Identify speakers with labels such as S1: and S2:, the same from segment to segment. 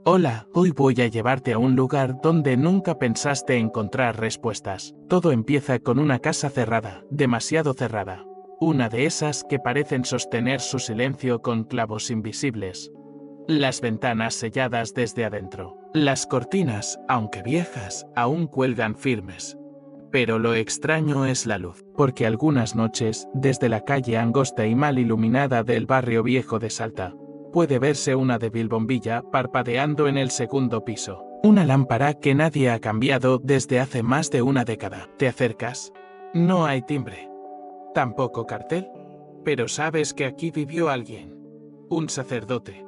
S1: Hola, hoy voy a llevarte a un lugar donde nunca pensaste encontrar respuestas. Todo empieza con una casa cerrada, demasiado cerrada. Una de esas que parecen sostener su silencio con clavos invisibles. Las ventanas selladas desde adentro. Las cortinas, aunque viejas, aún cuelgan firmes. Pero lo extraño es la luz, porque algunas noches, desde la calle angosta y mal iluminada del barrio viejo de Salta, puede verse una débil bombilla parpadeando en el segundo piso. Una lámpara que nadie ha cambiado desde hace más de una década. ¿Te acercas? No hay timbre. Tampoco cartel. Pero sabes que aquí vivió alguien. Un sacerdote.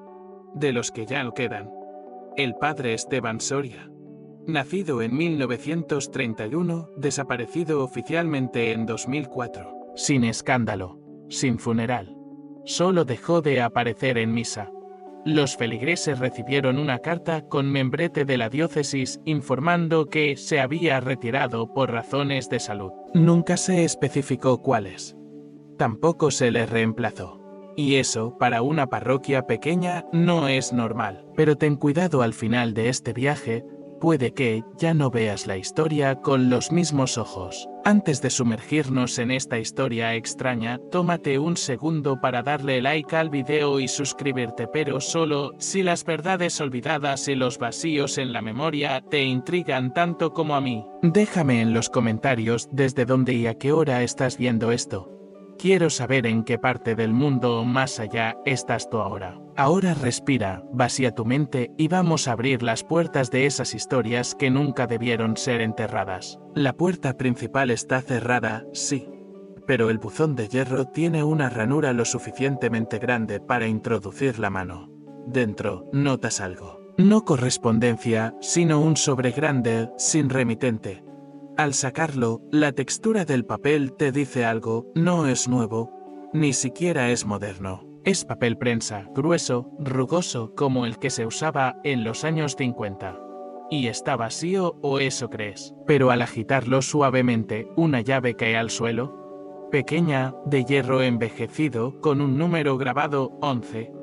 S1: De los que ya no quedan. El padre Esteban Soria. Nacido en 1931, desaparecido oficialmente en 2004. Sin escándalo. Sin funeral. Solo dejó de aparecer en misa. Los feligreses recibieron una carta con membrete de la diócesis informando que se había retirado por razones de salud. Nunca se especificó cuáles. Tampoco se le reemplazó. Y eso, para una parroquia pequeña, no es normal. Pero ten cuidado al final de este viaje, puede que ya no veas la historia con los mismos ojos. Antes de sumergirnos en esta historia extraña, tómate un segundo para darle like al video y suscribirte, pero solo si las verdades olvidadas y los vacíos en la memoria te intrigan tanto como a mí. Déjame en los comentarios desde dónde y a qué hora estás viendo esto. Quiero saber en qué parte del mundo o más allá estás tú ahora. Ahora respira, vacía tu mente y vamos a abrir las puertas de esas historias que nunca debieron ser enterradas. La puerta principal está cerrada, sí. Pero el buzón de hierro tiene una ranura lo suficientemente grande para introducir la mano. Dentro, notas algo. No correspondencia, sino un sobre grande, sin remitente. Al sacarlo, la textura del papel te dice algo, no es nuevo, ni siquiera es moderno. Es papel prensa, grueso, rugoso, como el que se usaba en los años 50. Y está vacío, o eso crees. Pero al agitarlo suavemente, una llave cae al suelo. Pequeña, de hierro envejecido, con un número grabado, 11.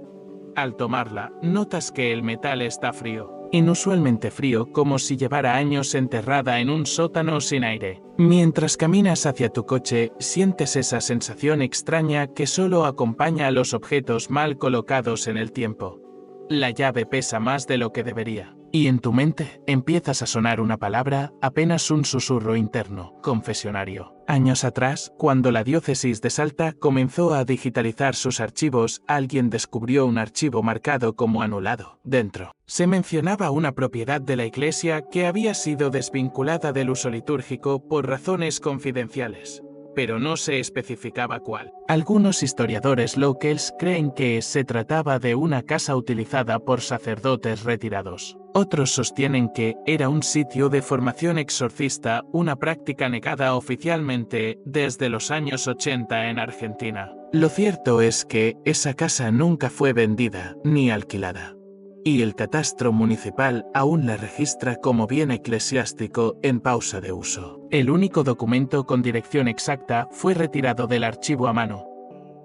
S1: Al tomarla, notas que el metal está frío. Inusualmente frío, como si llevara años enterrada en un sótano sin aire. Mientras caminas hacia tu coche, sientes esa sensación extraña que solo acompaña a los objetos mal colocados en el tiempo. La llave pesa más de lo que debería. Y en tu mente empiezas a sonar una palabra, apenas un susurro interno, confesionario. Años atrás, cuando la diócesis de Salta comenzó a digitalizar sus archivos, alguien descubrió un archivo marcado como anulado. Dentro, se mencionaba una propiedad de la iglesia que había sido desvinculada del uso litúrgico por razones confidenciales. Pero no se especificaba cuál. Algunos historiadores locales creen que se trataba de una casa utilizada por sacerdotes retirados. Otros sostienen que era un sitio de formación exorcista, una práctica negada oficialmente desde los años 80 en Argentina. Lo cierto es que esa casa nunca fue vendida ni alquilada. Y el catastro municipal aún la registra como bien eclesiástico en pausa de uso. El único documento con dirección exacta fue retirado del archivo a mano.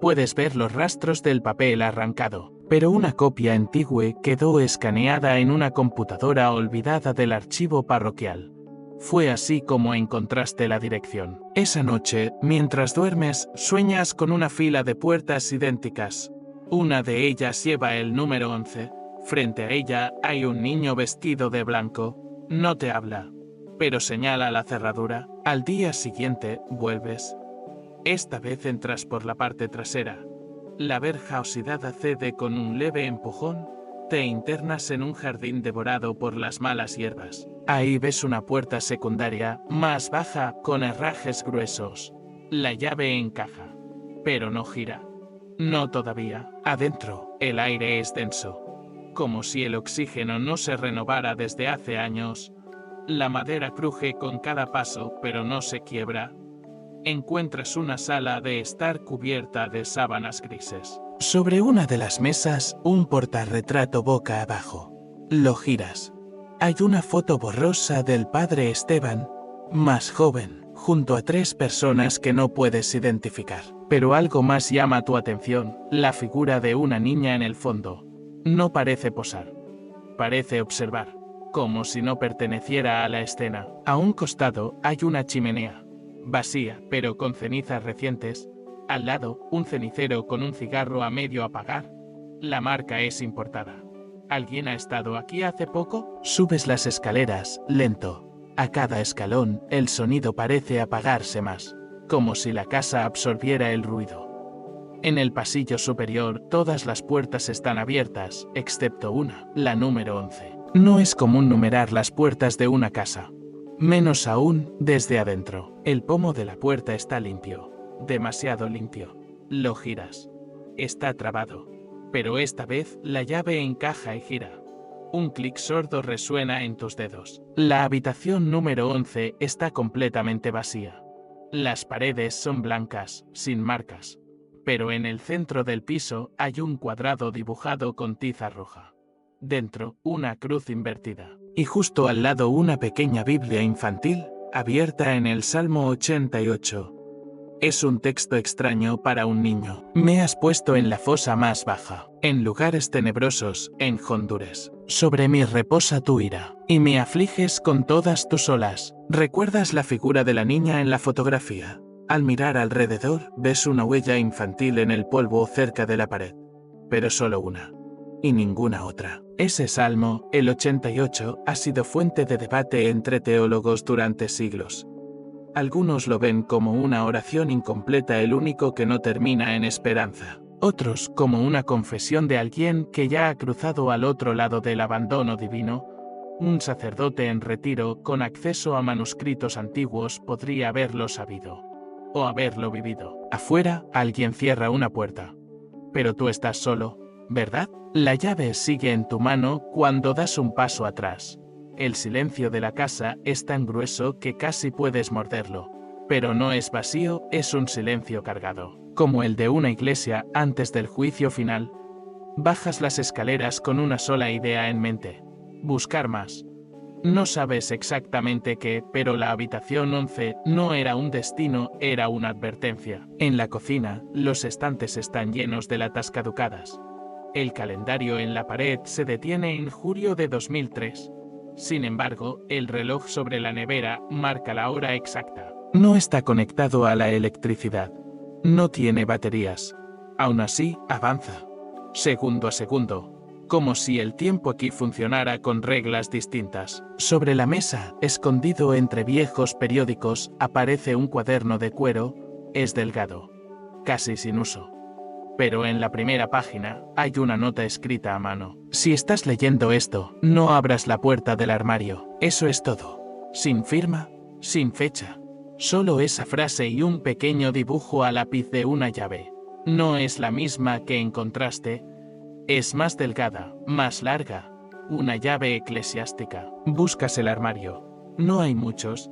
S1: Puedes ver los rastros del papel arrancado, pero una copia antigua quedó escaneada en una computadora olvidada del archivo parroquial. Fue así como encontraste la dirección. Esa noche, mientras duermes, sueñas con una fila de puertas idénticas. Una de ellas lleva el número 11. Frente a ella hay un niño vestido de blanco. No te habla, pero señala la cerradura. Al día siguiente, vuelves. Esta vez entras por la parte trasera. La verja oxidada cede con un leve empujón. Te internas en un jardín devorado por las malas hierbas. Ahí ves una puerta secundaria, más baja, con herrajes gruesos. La llave encaja, pero no gira. No todavía. Adentro, el aire es denso. Como si el oxígeno no se renovara desde hace años. La madera cruje con cada paso, pero no se quiebra. Encuentras una sala de estar cubierta de sábanas grises. Sobre una de las mesas, un portarretrato boca abajo. Lo giras. Hay una foto borrosa del padre Esteban, más joven, junto a 3 personas que no puedes identificar. Pero algo más llama tu atención, la figura de una niña en el fondo. No parece posar. parece observar, como si no perteneciera a la escena. A un costado hay una chimenea, vacía, pero con cenizas recientes. Al lado, un cenicero con un cigarro a medio apagar. La marca es importada. ¿Alguien ha estado aquí hace poco? Subes las escaleras, lento. A cada escalón, el sonido parece apagarse más, como si la casa absorbiera el ruido. En el pasillo superior, todas las puertas están abiertas, excepto una, la número 11. No es común numerar las puertas de una casa. Menos aún, desde adentro. El pomo de la puerta está limpio. Demasiado limpio. Lo giras. Está trabado. Pero esta vez, la llave encaja y gira. Un clic sordo resuena en tus dedos. La habitación número 11 está completamente vacía. Las paredes son blancas, sin marcas. Pero en el centro del piso hay un cuadrado dibujado con tiza roja. Dentro, una cruz invertida. Y justo al lado una pequeña Biblia infantil, abierta en el Salmo 88. Es un texto extraño para un niño. Me has puesto en la fosa más baja, en lugares tenebrosos, en Honduras. Sobre mí reposa tu ira, y me afliges con todas tus olas. ¿Recuerdas la figura de la niña en la fotografía? Al mirar alrededor, ves una huella infantil en el polvo cerca de la pared. Pero solo una. Y ninguna otra. Ese salmo, el 88, ha sido fuente de debate entre teólogos durante siglos. Algunos lo ven como una oración incompleta, el único que no termina en esperanza. Otros como una confesión de alguien que ya ha cruzado al otro lado del abandono divino. Un sacerdote en retiro con acceso a manuscritos antiguos podría haberlo sabido. O haberlo vivido. Afuera, alguien cierra una puerta. Pero tú estás solo, ¿verdad? La llave sigue en tu mano cuando das un paso atrás. El silencio de la casa es tan grueso que casi puedes morderlo. Pero no es vacío, es un silencio cargado. Como el de una iglesia antes del juicio final. Bajas las escaleras con una sola idea en mente. Buscar más. No sabes exactamente qué, pero la habitación 11 no era un destino, era una advertencia. En la cocina, los estantes están llenos de latas caducadas. El calendario en la pared se detiene en julio de 2003. Sin embargo, el reloj sobre la nevera marca la hora exacta. No está conectado a la electricidad. No tiene baterías. Aún así, avanza. Segundo a segundo. Como si el tiempo aquí funcionara con reglas distintas. Sobre la mesa, escondido entre viejos periódicos, aparece un cuaderno de cuero. Es delgado. Casi sin uso. Pero en la primera página, hay una nota escrita a mano. Si estás leyendo esto, no abras la puerta del armario. Eso es todo. Sin firma, sin fecha. Solo esa frase y un pequeño dibujo a lápiz de una llave. No es la misma que encontraste. Es más delgada, más larga. Una llave eclesiástica. Buscas el armario. No hay muchos.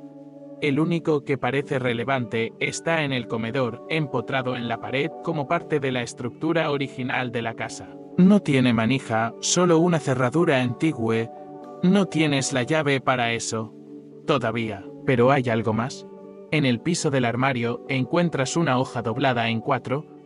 S1: El único que parece relevante está en el comedor, empotrado en la pared como parte de la estructura original de la casa. No tiene manija, solo una cerradura antigua. No tienes la llave para eso. Todavía. ¿Pero hay algo más? En el piso del armario encuentras una hoja doblada en 4.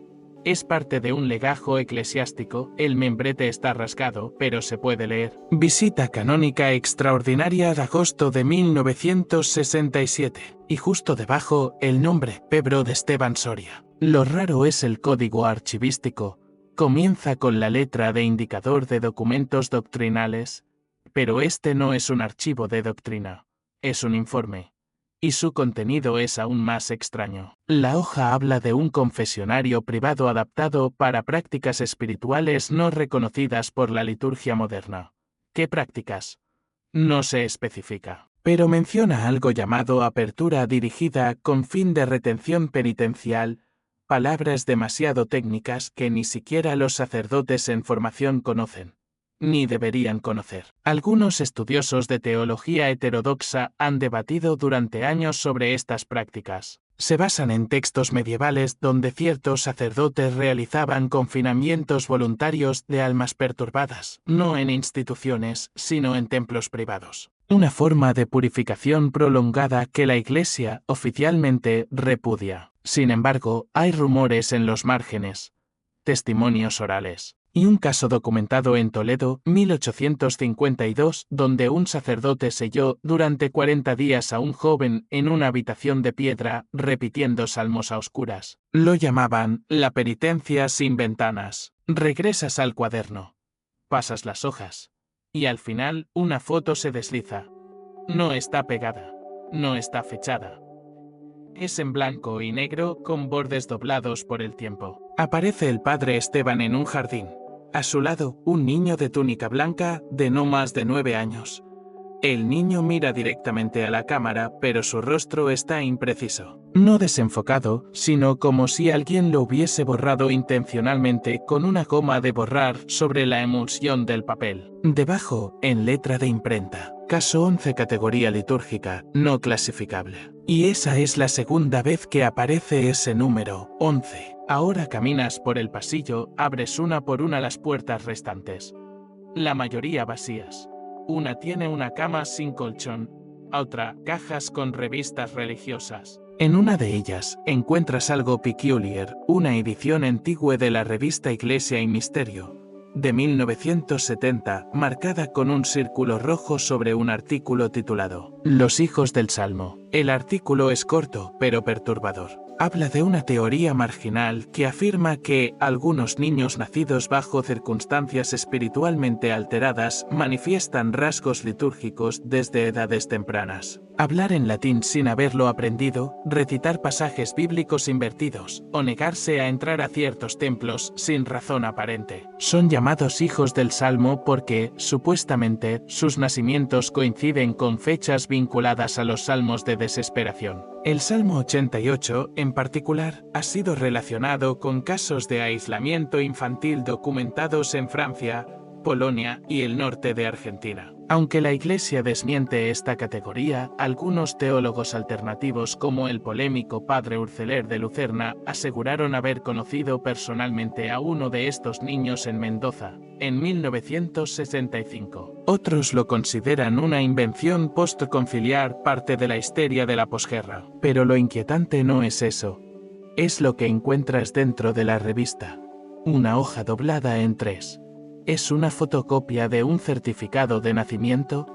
S1: Es parte de un legajo eclesiástico, el membrete está rasgado, pero se puede leer. Visita canónica extraordinaria de agosto de 1967. Y justo debajo, el nombre, Pedro de Esteban Soria. Lo raro es el código archivístico. Comienza con la letra de indicador de documentos doctrinales. Pero este no es un archivo de doctrina. Es un informe. Y su contenido es aún más extraño. La hoja habla de un confesionario privado adaptado para prácticas espirituales no reconocidas por la liturgia moderna. ¿Qué prácticas? No se especifica. Pero menciona algo llamado apertura dirigida con fin de retención penitencial, palabras demasiado técnicas que ni siquiera los sacerdotes en formación conocen. Ni deberían conocer. Algunos estudiosos de teología heterodoxa han debatido durante años sobre estas prácticas. Se basan en textos medievales donde ciertos sacerdotes realizaban confinamientos voluntarios de almas perturbadas, no en instituciones, sino en templos privados. Una forma de purificación prolongada que la Iglesia oficialmente repudia. Sin embargo, hay rumores en los márgenes. Testimonios orales. Y un caso documentado en Toledo, 1852, donde un sacerdote selló durante 40 días a un joven en una habitación de piedra, repitiendo salmos a oscuras. Lo llamaban la penitencia sin ventanas. Regresas al cuaderno. Pasas las hojas. Y al final, una foto se desliza. No está pegada. No está fechada. Es en blanco y negro, con bordes doblados por el tiempo. Aparece el padre Esteban en un jardín. A su lado, un niño de túnica blanca, de no más de 9 años. El niño mira directamente a la cámara, pero su rostro está impreciso. No desenfocado, sino como si alguien lo hubiese borrado intencionalmente con una goma de borrar sobre la emulsión del papel. Debajo, en letra de imprenta, caso 11, categoría litúrgica, no clasificable. Y esa es la segunda vez que aparece ese número, 11. Ahora caminas por el pasillo, abres una por una las puertas restantes. La mayoría vacías. Una tiene una cama sin colchón, otra cajas con revistas religiosas. En una de ellas encuentras algo peculiar, una edición antigua de la revista Iglesia y Misterio, de 1970, marcada con un círculo rojo sobre un artículo titulado Los hijos del Salmo. El artículo es corto, pero perturbador. Habla de una teoría marginal que afirma que algunos niños nacidos bajo circunstancias espiritualmente alteradas manifiestan rasgos litúrgicos desde edades tempranas. Hablar en latín sin haberlo aprendido, recitar pasajes bíblicos invertidos, o negarse a entrar a ciertos templos sin razón aparente. Son llamados hijos del Salmo porque, supuestamente, sus nacimientos coinciden con fechas vinculadas a los salmos de desesperación. El Salmo 88, en particular, ha sido relacionado con casos de aislamiento infantil documentados en Francia, Polonia y el norte de Argentina. Aunque la Iglesia desmiente esta categoría, algunos teólogos alternativos como el polémico padre Urceler de Lucerna aseguraron haber conocido personalmente a uno de estos niños en Mendoza, en 1965. Otros lo consideran una invención postconciliar, parte de la histeria de la posguerra. Pero lo inquietante no es eso. Es lo que encuentras dentro de la revista. Una hoja doblada en 3. ¿Es una fotocopia de un certificado de nacimiento?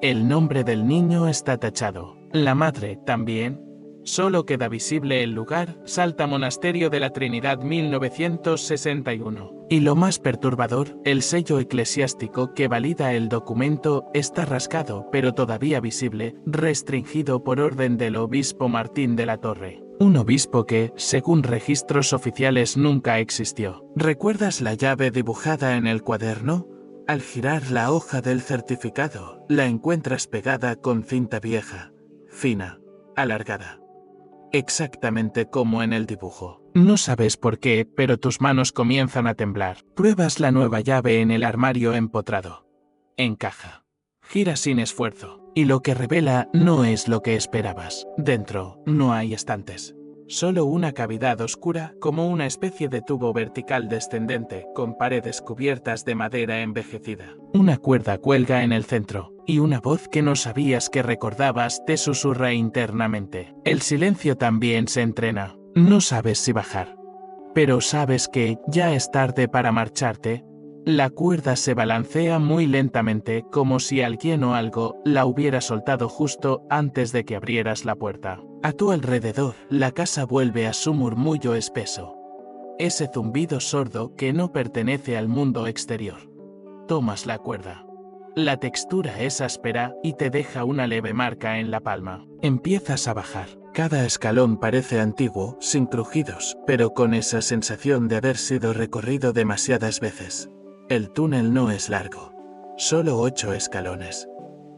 S1: El nombre del niño está tachado. La madre también. Solo queda visible el lugar, Salta Monasterio de la Trinidad 1961. Y lo más perturbador, el sello eclesiástico que valida el documento está rasgado, pero todavía visible, restringido por orden del obispo Martín de la Torre. Un obispo que, según registros oficiales, nunca existió. ¿Recuerdas la llave dibujada en el cuaderno? Al girar la hoja del certificado, la encuentras pegada con cinta vieja, fina, alargada. Exactamente como en el dibujo. No sabes por qué, pero tus manos comienzan a temblar. Pruebas la nueva llave en el armario empotrado. Encaja. Gira sin esfuerzo. Y lo que revela no es lo que esperabas. Dentro, no hay estantes. Solo una cavidad oscura, como una especie de tubo vertical descendente, con paredes cubiertas de madera envejecida. Una cuerda cuelga en el centro, y una voz que no sabías que recordabas te susurra internamente. El silencio también se entrena. No sabes si bajar. Pero sabes que ya es tarde para marcharte. La cuerda se balancea muy lentamente, como si alguien o algo la hubiera soltado justo antes de que abrieras la puerta. A tu alrededor, la casa vuelve a su murmullo espeso. Ese zumbido sordo que no pertenece al mundo exterior. Tomas la cuerda. La textura es áspera y te deja una leve marca en la palma. Empiezas a bajar. Cada escalón parece antiguo, sin crujidos, pero con esa sensación de haber sido recorrido demasiadas veces. El túnel no es largo, solo 8 escalones.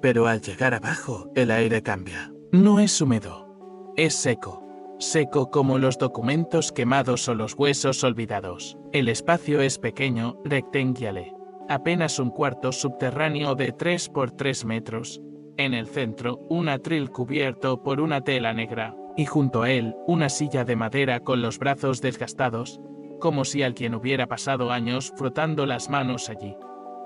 S1: Pero al llegar abajo, el aire cambia. No es húmedo, es seco. Seco como los documentos quemados o los huesos olvidados. El espacio es pequeño, rectangular. Apenas un cuarto subterráneo de 3 por 3 metros. En el centro, un atril cubierto por una tela negra. Y junto a él, una silla de madera con los brazos desgastados, como si alguien hubiera pasado años frotando las manos allí.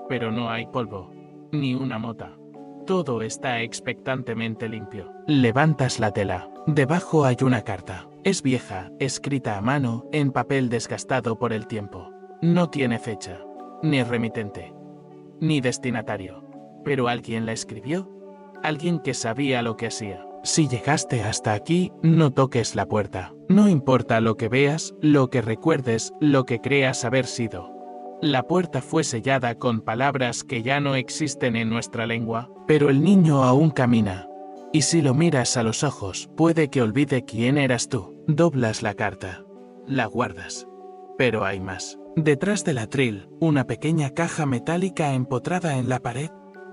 S1: Pero no hay polvo, ni una mota. Todo está expectantemente limpio. Levantas la tela. Debajo hay una carta. Es vieja, escrita a mano, en papel desgastado por el tiempo. No tiene fecha, ni remitente, ni destinatario. Pero alguien la escribió, alguien que sabía lo que hacía. Si llegaste hasta aquí, no toques la puerta. No importa lo que veas, lo que recuerdes, lo que creas haber sido. La puerta fue sellada con palabras que ya no existen en nuestra lengua, pero el niño aún camina. Y si lo miras a los ojos, puede que olvide quién eras tú. Doblas la carta. La guardas. Pero hay más. Detrás del atril, una pequeña caja metálica empotrada en la pared,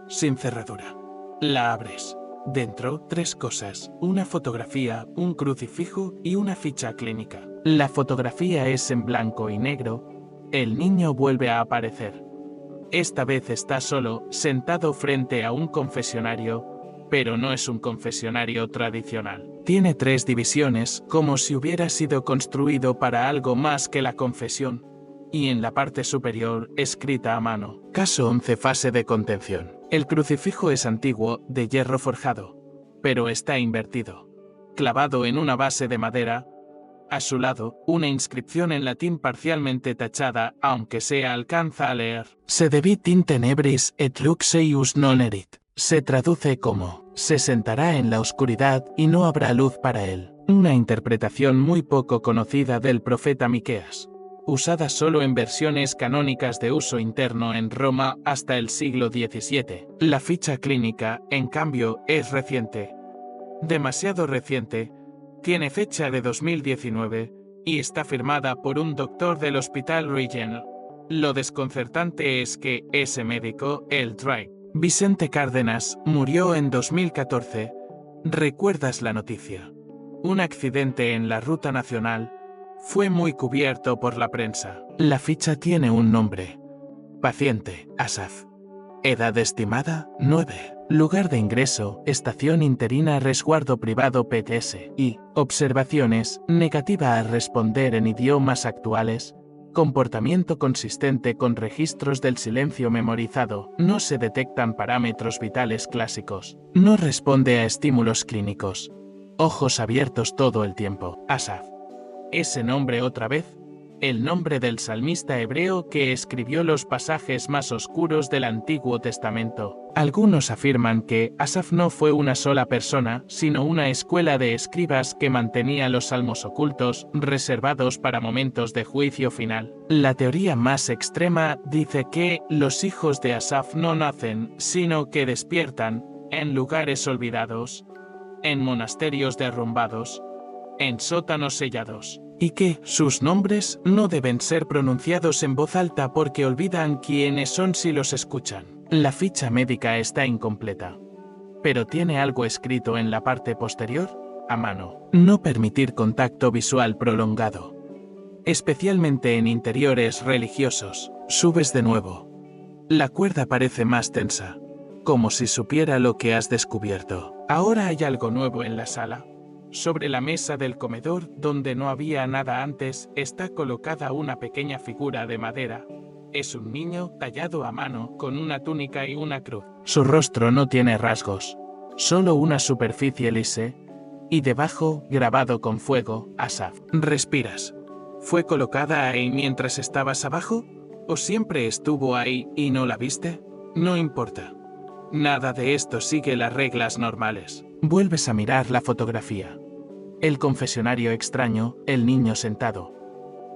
S1: sin cerradura. La abres. Dentro, 3 cosas: una fotografía, un crucifijo y una ficha clínica. La fotografía es en blanco y negro. El niño vuelve a aparecer. Esta vez está solo, sentado frente a un confesionario, pero no es un confesionario tradicional. Tiene 3 divisiones, como si hubiera sido construido para algo más que la confesión. Y en la parte superior, escrita a mano: Caso 11, fase de contención. El crucifijo es antiguo, de hierro forjado, pero está invertido. Clavado en una base de madera, a su lado, una inscripción en latín parcialmente tachada, aunque se alcanza a leer: Sedevit in tenebris et lux eius non erit. Se traduce como: se sentará en la oscuridad y no habrá luz para él. Una interpretación muy poco conocida del profeta Miqueas, usada solo en versiones canónicas de uso interno en Roma hasta el siglo XVII. La ficha clínica, en cambio, es reciente. Demasiado reciente. Tiene fecha de 2019 y está firmada por un doctor del Hospital Regional. Lo desconcertante es que ese médico, el Dr. Vicente Cárdenas, murió en 2014. ¿Recuerdas la noticia? Un accidente en la ruta nacional. Fue muy cubierto por la prensa. La ficha tiene un nombre. Paciente, Asaf. Edad estimada, 9. Lugar de ingreso, estación interina resguardo privado PTS. Y, observaciones, negativa a responder en idiomas actuales. Comportamiento consistente con registros del silencio memorizado. No se detectan parámetros vitales clásicos. No responde a estímulos clínicos. Ojos abiertos todo el tiempo. Asaf. Ese nombre otra vez. El nombre del salmista hebreo que escribió los pasajes más oscuros del Antiguo Testamento. Algunos afirman que Asaf no fue una sola persona, sino una escuela de escribas que mantenía los salmos ocultos, reservados para momentos de juicio final. La teoría más extrema dice que los hijos de Asaf no nacen, sino que despiertan, en lugares olvidados, en monasterios derrumbados, en sótanos sellados. Y que sus nombres no deben ser pronunciados en voz alta porque olvidan quiénes son si los escuchan. La ficha médica está incompleta, pero tiene algo escrito en la parte posterior, a mano. No permitir contacto visual prolongado, especialmente en interiores religiosos. Subes de nuevo. La cuerda parece más tensa, como si supiera lo que has descubierto. Ahora hay algo nuevo en la sala. Sobre la mesa del comedor, donde no había nada antes, está colocada una pequeña figura de madera. Es un niño tallado a mano, con una túnica y una cruz. Su rostro no tiene rasgos, solo una superficie lisa, y debajo, grabado con fuego, Asaf. ¿Respiras? ¿Fue colocada ahí mientras estabas abajo? ¿O siempre estuvo ahí y no la viste? No importa. Nada de esto sigue las reglas normales. Vuelves a mirar la fotografía. El confesionario extraño, el niño sentado.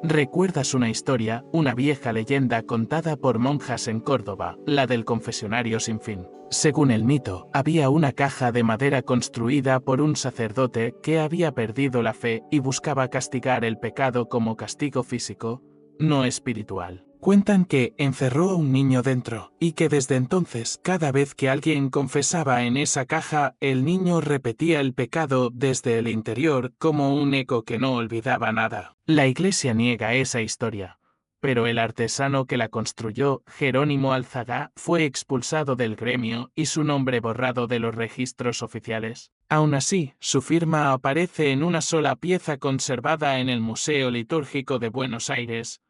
S1: Recuerdas una historia, una vieja leyenda contada por monjas en Córdoba, la del confesionario sin fin. Según el mito, había una caja de madera construida por un sacerdote que había perdido la fe y buscaba castigar el pecado como castigo físico, no espiritual. Cuentan que encerró a un niño dentro, y que desde entonces, cada vez que alguien confesaba en esa caja, el niño repetía el pecado desde el interior como un eco que no olvidaba nada. La Iglesia niega esa historia, pero el artesano que la construyó, Jerónimo Alzagá, fue expulsado del gremio y su nombre borrado de los registros oficiales. Aún así, su firma aparece en una sola pieza conservada en el Museo Litúrgico de Buenos Aires.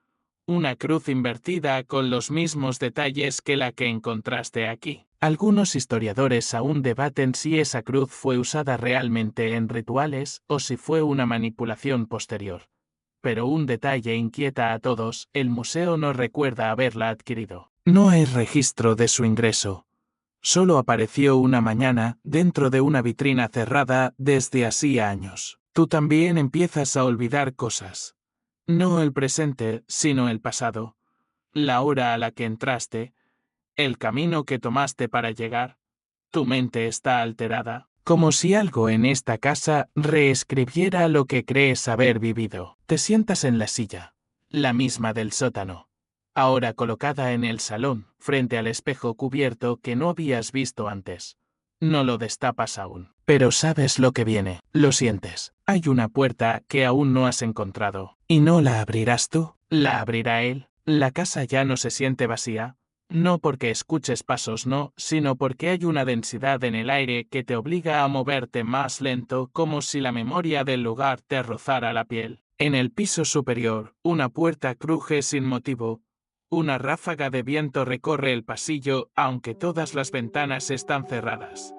S1: Una cruz invertida con los mismos detalles que la que encontraste aquí. Algunos historiadores aún debaten si esa cruz fue usada realmente en rituales o si fue una manipulación posterior. pero un detalle inquieta a todos: el museo no recuerda haberla adquirido. No hay registro de su ingreso. Solo apareció una mañana, dentro de una vitrina cerrada, desde hacía años. Tú también empiezas a olvidar cosas. No el presente, sino el pasado. La hora a la que entraste, el camino que tomaste para llegar. Tu mente está alterada, como si algo en esta casa reescribiera lo que crees haber vivido. Te sientas en la silla, la misma del sótano, ahora colocada en el salón, frente al espejo cubierto que no habías visto antes. No lo destapas aún, pero sabes lo que viene, lo sientes. Hay una puerta que aún no has encontrado. ¿Y no la abrirás tú? ¿La abrirá él? La casa ya no se siente vacía. No porque escuches pasos, no, sino porque hay una densidad en el aire que te obliga a moverte más lento, como si la memoria del lugar te rozara la piel. En el piso superior, una puerta cruje sin motivo. Una ráfaga de viento recorre el pasillo, aunque todas las ventanas están cerradas.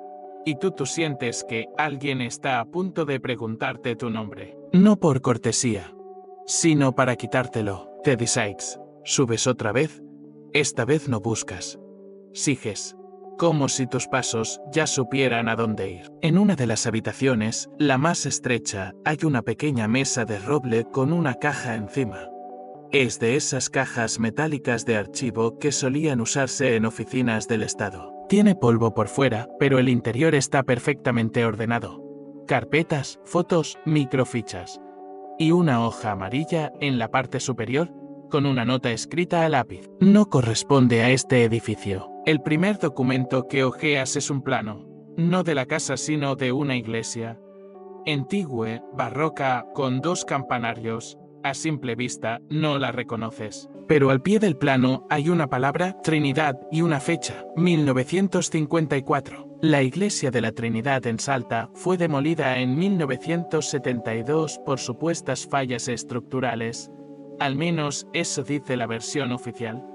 S1: Y tú sientes que alguien está a punto de preguntarte tu nombre. No por cortesía, sino para quitártelo. Te decides. Subes otra vez. Esta vez no buscas. Sigues. Como si tus pasos ya supieran a dónde ir. En una de las habitaciones, la más estrecha, hay una pequeña mesa de roble con una caja encima. Es de esas cajas metálicas de archivo que solían usarse en oficinas del Estado. Tiene polvo por fuera, pero el interior está perfectamente ordenado. Carpetas, fotos, microfichas. Y una hoja amarilla en la parte superior, con una nota escrita a lápiz. No corresponde a este edificio. El primer documento que hojeas es un plano, no de la casa sino de una iglesia. Antigua, barroca, con 2 campanarios. A simple vista, no la reconoces. Pero al pie del plano hay una palabra, Trinidad, y una fecha, 1954. La iglesia de la Trinidad en Salta fue demolida en 1972 por supuestas fallas estructurales. Al menos eso dice la versión oficial.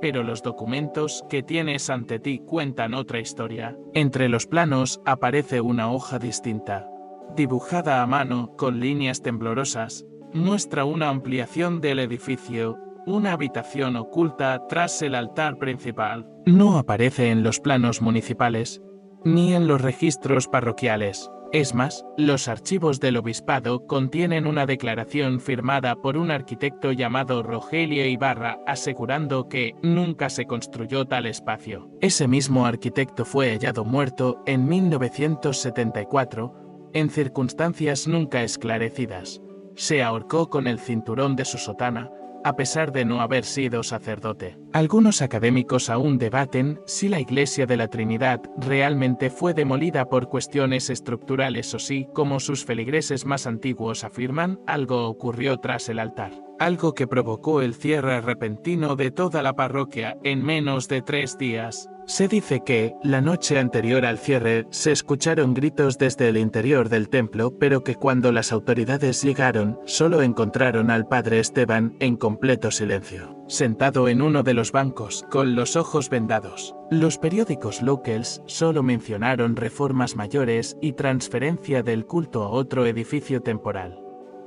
S1: Pero los documentos que tienes ante ti cuentan otra historia. Entre los planos aparece una hoja distinta, dibujada a mano con líneas temblorosas. Muestra una ampliación del edificio, una habitación oculta tras el altar principal. No aparece en los planos municipales, ni en los registros parroquiales. Es más, los archivos del obispado contienen una declaración firmada por un arquitecto llamado Rogelio Ibarra asegurando que nunca se construyó tal espacio. Ese mismo arquitecto fue hallado muerto en 1974, en circunstancias nunca esclarecidas. Se ahorcó con el cinturón de su sotana, a pesar de no haber sido sacerdote. Algunos académicos aún debaten si la iglesia de la Trinidad realmente fue demolida por cuestiones estructurales o si, como sus feligreses más antiguos afirman, algo ocurrió tras el altar. Algo que provocó el cierre repentino de toda la parroquia en menos de 3 días. Se dice que, la noche anterior al cierre, se escucharon gritos desde el interior del templo, pero que cuando las autoridades llegaron, solo encontraron al padre Esteban en completo silencio, sentado en uno de los bancos, con los ojos vendados. Los periódicos locals solo mencionaron reformas mayores y transferencia del culto a otro edificio temporal.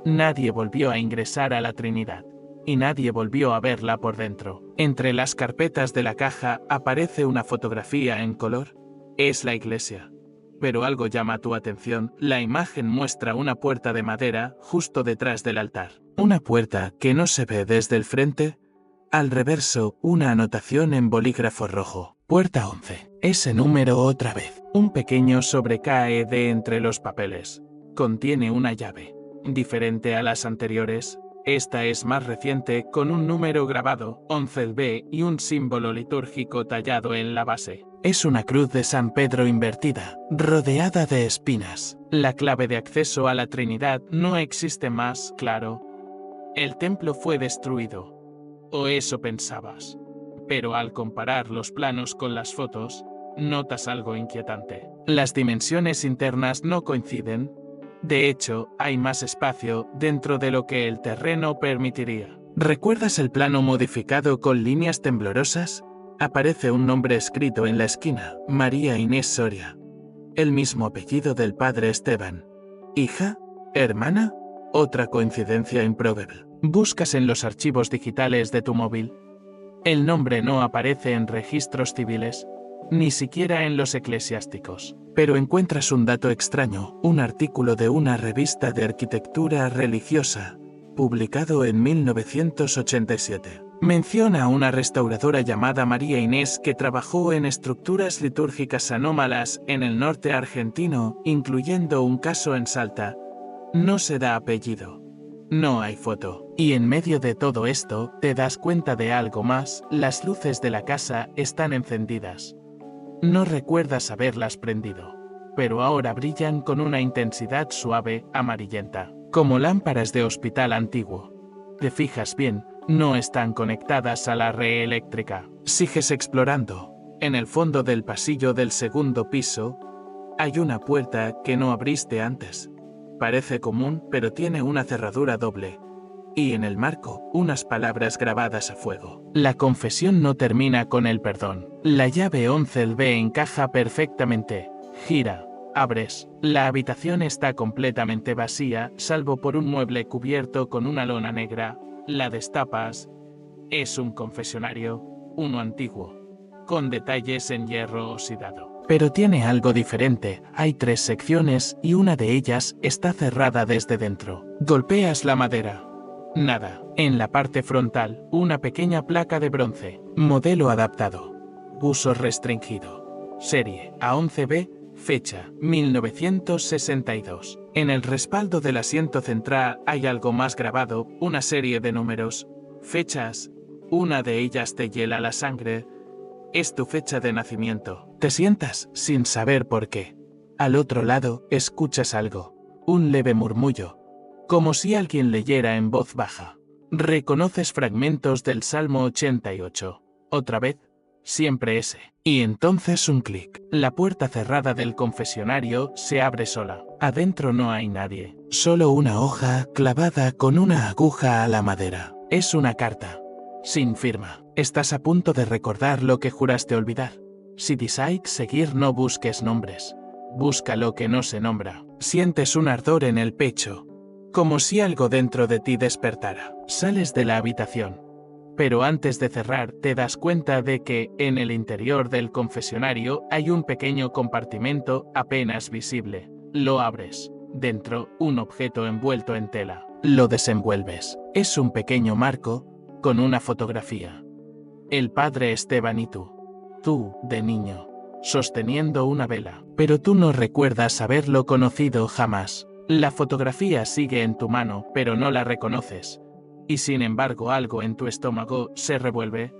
S1: Nadie volvió a ingresar a la Trinidad. Y nadie volvió a verla por dentro. Entre las carpetas de la caja aparece una fotografía en color. Es la iglesia. Pero algo llama tu atención. La imagen muestra una puerta de madera justo detrás del altar. Una puerta que no se ve desde el frente. Al reverso, una anotación en bolígrafo rojo. Puerta 11. Ese número otra vez. Un pequeño sobrecae de entre los papeles. Contiene una llave. Diferente a las anteriores. Esta es más reciente, con un número grabado, 11B, y un símbolo litúrgico tallado en la base. Es una cruz de San Pedro invertida, rodeada de espinas. La clave de acceso a la Trinidad no existe más, claro. El templo fue destruido. O eso pensabas. Pero al comparar los planos con las fotos, notas algo inquietante. Las dimensiones internas no coinciden. De hecho, hay más espacio dentro de lo que el terreno permitiría. ¿Recuerdas el plano modificado con líneas temblorosas? Aparece un nombre escrito en la esquina, María Inés Soria. El mismo apellido del padre Esteban. ¿Hija? ¿Hermana? Otra coincidencia improbable. Buscas en los archivos digitales de tu móvil. El nombre no aparece en registros civiles, ni siquiera en los eclesiásticos. Pero encuentras un dato extraño, un artículo de una revista de arquitectura religiosa, publicado en 1987. Menciona a una restauradora llamada María Inés que trabajó en estructuras litúrgicas anómalas en el norte argentino, incluyendo un caso en Salta. No se da apellido. No hay foto. Y en medio de todo esto, te das cuenta de algo más: las luces de la casa están encendidas. No recuerdas haberlas prendido, pero ahora brillan con una intensidad suave, amarillenta, como lámparas de hospital antiguo. Te fijas bien, no están conectadas a la red eléctrica. Sigues explorando. En el fondo del pasillo del segundo piso, hay una puerta que no abriste antes. Parece común, pero tiene una cerradura doble. Y en el marco, unas palabras grabadas a fuego. La confesión no termina con el perdón. La llave 11B encaja perfectamente. Gira. Abres. La habitación está completamente vacía, salvo por un mueble cubierto con una lona negra. La destapas. Es un confesionario, uno antiguo, con detalles en hierro oxidado. Pero tiene algo diferente. Hay 3 secciones y una de ellas está cerrada desde dentro. Golpeas la madera. Nada. En la parte frontal, una pequeña placa de bronce. Modelo adaptado. Uso restringido. Serie A11B. Fecha 1962. En el respaldo del asiento central hay algo más grabado, una serie de números. Fechas. Una de ellas te hiela la sangre. Es tu fecha de nacimiento. Te sientas sin saber por qué. Al otro lado, escuchas algo. Un leve murmullo, como si alguien leyera en voz baja. Reconoces fragmentos del Salmo 88. Otra vez, siempre ese. Y entonces un clic. La puerta cerrada del confesionario se abre sola. Adentro no hay nadie. Solo una hoja clavada con una aguja a la madera. Es una carta. Sin firma. Estás a punto de recordar lo que juraste olvidar. Si decides seguir, no busques nombres. Busca lo que no se nombra. Sientes un ardor en el pecho, como si algo dentro de ti despertara. Sales de la habitación. Pero antes de cerrar, te das cuenta de que, en el interior del confesionario, hay un pequeño compartimento apenas visible. Lo abres. Dentro, un objeto envuelto en tela. Lo desenvuelves. Es un pequeño marco, con una fotografía. El padre Esteban y tú, de niño, sosteniendo una vela. Pero tú no recuerdas haberlo conocido jamás. La fotografía sigue en tu mano, pero no la reconoces. Y sin embargo algo en tu estómago se revuelve.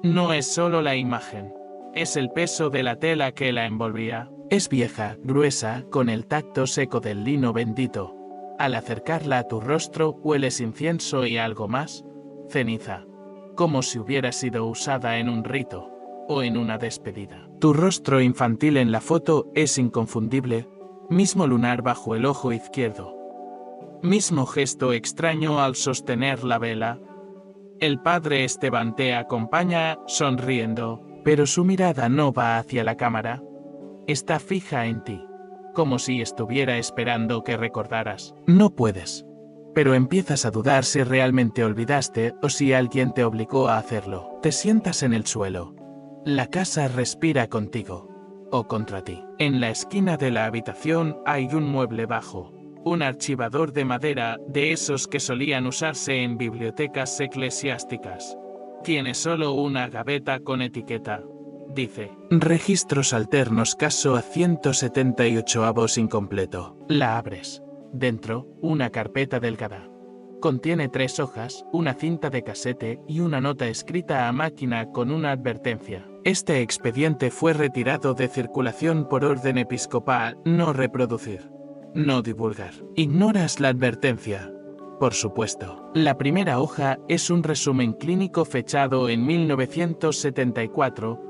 S1: No es solo la imagen, es el peso de la tela que la envolvía. Es vieja, gruesa, con el tacto seco del lino bendito. Al acercarla a tu rostro hueles incienso y algo más, ceniza, como si hubiera sido usada en un rito o en una despedida. Tu rostro infantil en la foto es inconfundible, mismo lunar bajo el ojo izquierdo. Mismo gesto extraño al sostener la vela. El padre Esteban te acompaña, sonriendo, pero su mirada no va hacia la cámara. Está fija en ti, como si estuviera esperando que recordaras. No puedes. Pero empiezas a dudar si realmente olvidaste o si alguien te obligó a hacerlo. Te sientas en el suelo. La casa respira contigo, o contra ti. En la esquina de la habitación hay un mueble bajo. Un archivador de madera, de esos que solían usarse en bibliotecas eclesiásticas. Tiene solo una gaveta con etiqueta. Dice: Registros alternos caso a 178avos incompleto. La abres. Dentro, una carpeta delgada. Contiene 3 hojas, una cinta de casete y una nota escrita a máquina con una advertencia. Este expediente fue retirado de circulación por orden episcopal. No reproducir. No divulgar. Ignoras la advertencia. Por supuesto. La primera hoja es un resumen clínico fechado en 1974.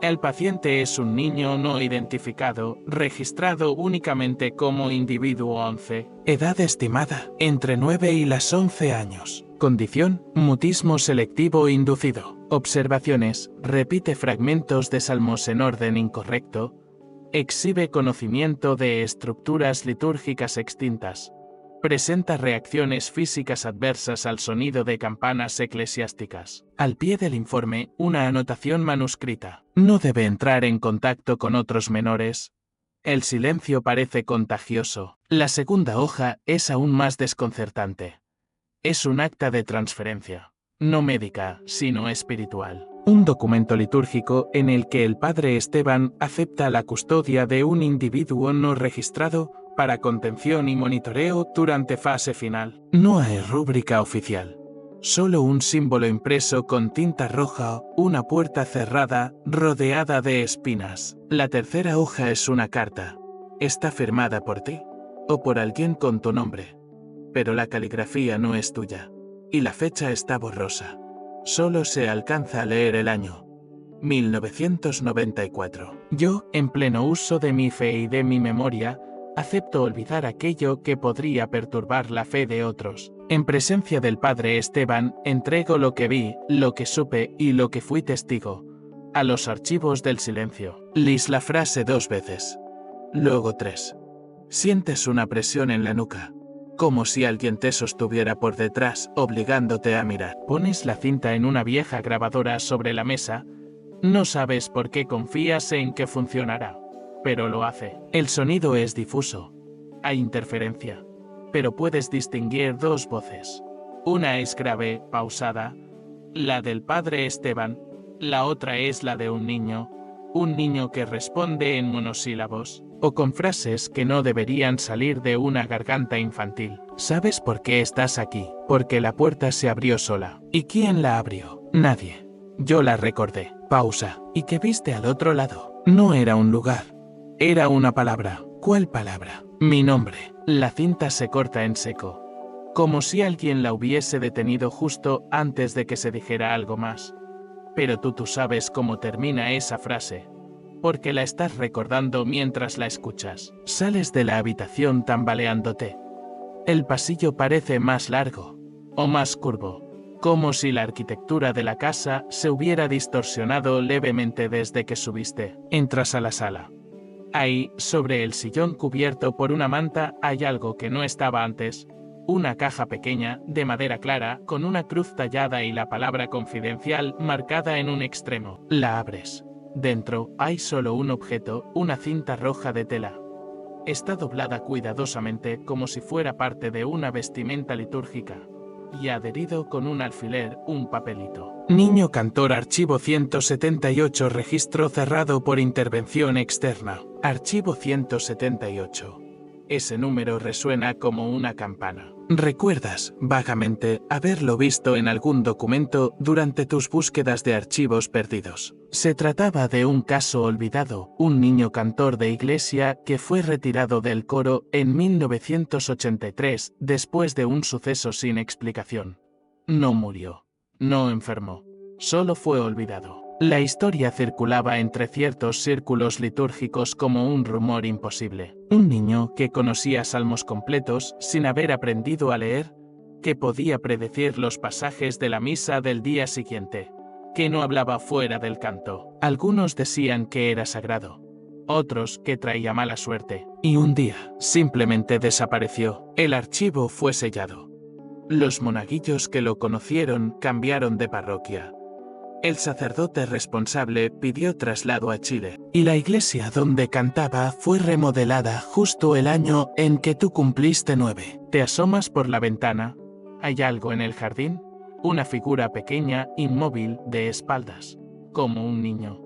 S1: El paciente es un niño no identificado, registrado únicamente como individuo 11. Edad estimada, entre 9 y las 11 años. Condición, mutismo selectivo inducido. Observaciones, repite fragmentos de salmos en orden incorrecto. Exhibe conocimiento de estructuras litúrgicas extintas. Presenta reacciones físicas adversas al sonido de campanas eclesiásticas. Al pie del informe, una anotación manuscrita. No debe entrar en contacto con otros menores. El silencio parece contagioso. La segunda hoja es aún más desconcertante. Es un acta de transferencia. No médica, sino espiritual. Un documento litúrgico en el que el padre Esteban acepta la custodia de un individuo no registrado para contención y monitoreo durante fase final. No hay rúbrica oficial. Solo un símbolo impreso con tinta roja, una puerta cerrada, rodeada de espinas. La tercera hoja es una carta. Está firmada por ti, o por alguien con tu nombre. Pero la caligrafía no es tuya. Y la fecha está borrosa. Solo se alcanza a leer el año. 1994. Yo, en pleno uso de mi fe y de mi memoria, acepto olvidar aquello que podría perturbar la fe de otros. En presencia del padre Esteban, entrego lo que vi, lo que supe y lo que fui testigo a los archivos del silencio. Lis la frase 2 veces. Luego 3. Sientes una presión en la nuca, como si alguien te sostuviera por detrás, obligándote a mirar. Pones la cinta en una vieja grabadora sobre la mesa. No sabes por qué confías en que funcionará, pero lo hace. El sonido es difuso. Hay interferencia, pero puedes distinguir 2 voces. Una es grave, pausada, la del padre Esteban. La otra es la de un niño que responde en monosílabos, o con frases que no deberían salir de una garganta infantil. ¿Sabes por qué estás aquí? Porque la puerta se abrió sola. ¿Y quién la abrió? Nadie. Yo la recordé. Pausa. ¿Y qué viste al otro lado? No era un lugar. Era una palabra. ¿Cuál palabra? Mi nombre. La cinta se corta en seco, como si alguien la hubiese detenido justo antes de que se dijera algo más. Pero tú sabes cómo termina esa frase, porque la estás recordando mientras la escuchas. Sales de la habitación tambaleándote. El pasillo parece más largo, o más curvo, como si la arquitectura de la casa se hubiera distorsionado levemente desde que subiste. Entras a la sala. Ahí, sobre el sillón cubierto por una manta, hay algo que no estaba antes. Una caja pequeña, de madera clara, con una cruz tallada y la palabra confidencial marcada en un extremo. La abres. Dentro, hay solo un objeto, una cinta roja de tela. Está doblada cuidadosamente como si fuera parte de una vestimenta litúrgica, y adherido con un alfiler, un papelito. Niño cantor, archivo 178, registro cerrado por intervención externa. Archivo 178. Ese número resuena como una campana. ¿Recuerdas, vagamente, haberlo visto en algún documento durante tus búsquedas de archivos perdidos? Se trataba de un caso olvidado, un niño cantor de iglesia que fue retirado del coro en 1983 después de un suceso sin explicación. No murió, no enfermó, solo fue olvidado. La historia circulaba entre ciertos círculos litúrgicos como un rumor imposible. Un niño que conocía salmos completos sin haber aprendido a leer, que podía predecir los pasajes de la misa del día siguiente, que no hablaba fuera del canto. Algunos decían que era sagrado, otros que traía mala suerte, y un día simplemente desapareció. El archivo fue sellado. Los monaguillos que lo conocieron cambiaron de parroquia. El sacerdote responsable pidió traslado a Chile, y la iglesia donde cantaba fue remodelada justo el año en que tú cumpliste 9. Te asomas por la ventana. ¿Hay algo en el jardín? Una figura pequeña, inmóvil, de espaldas, como un niño.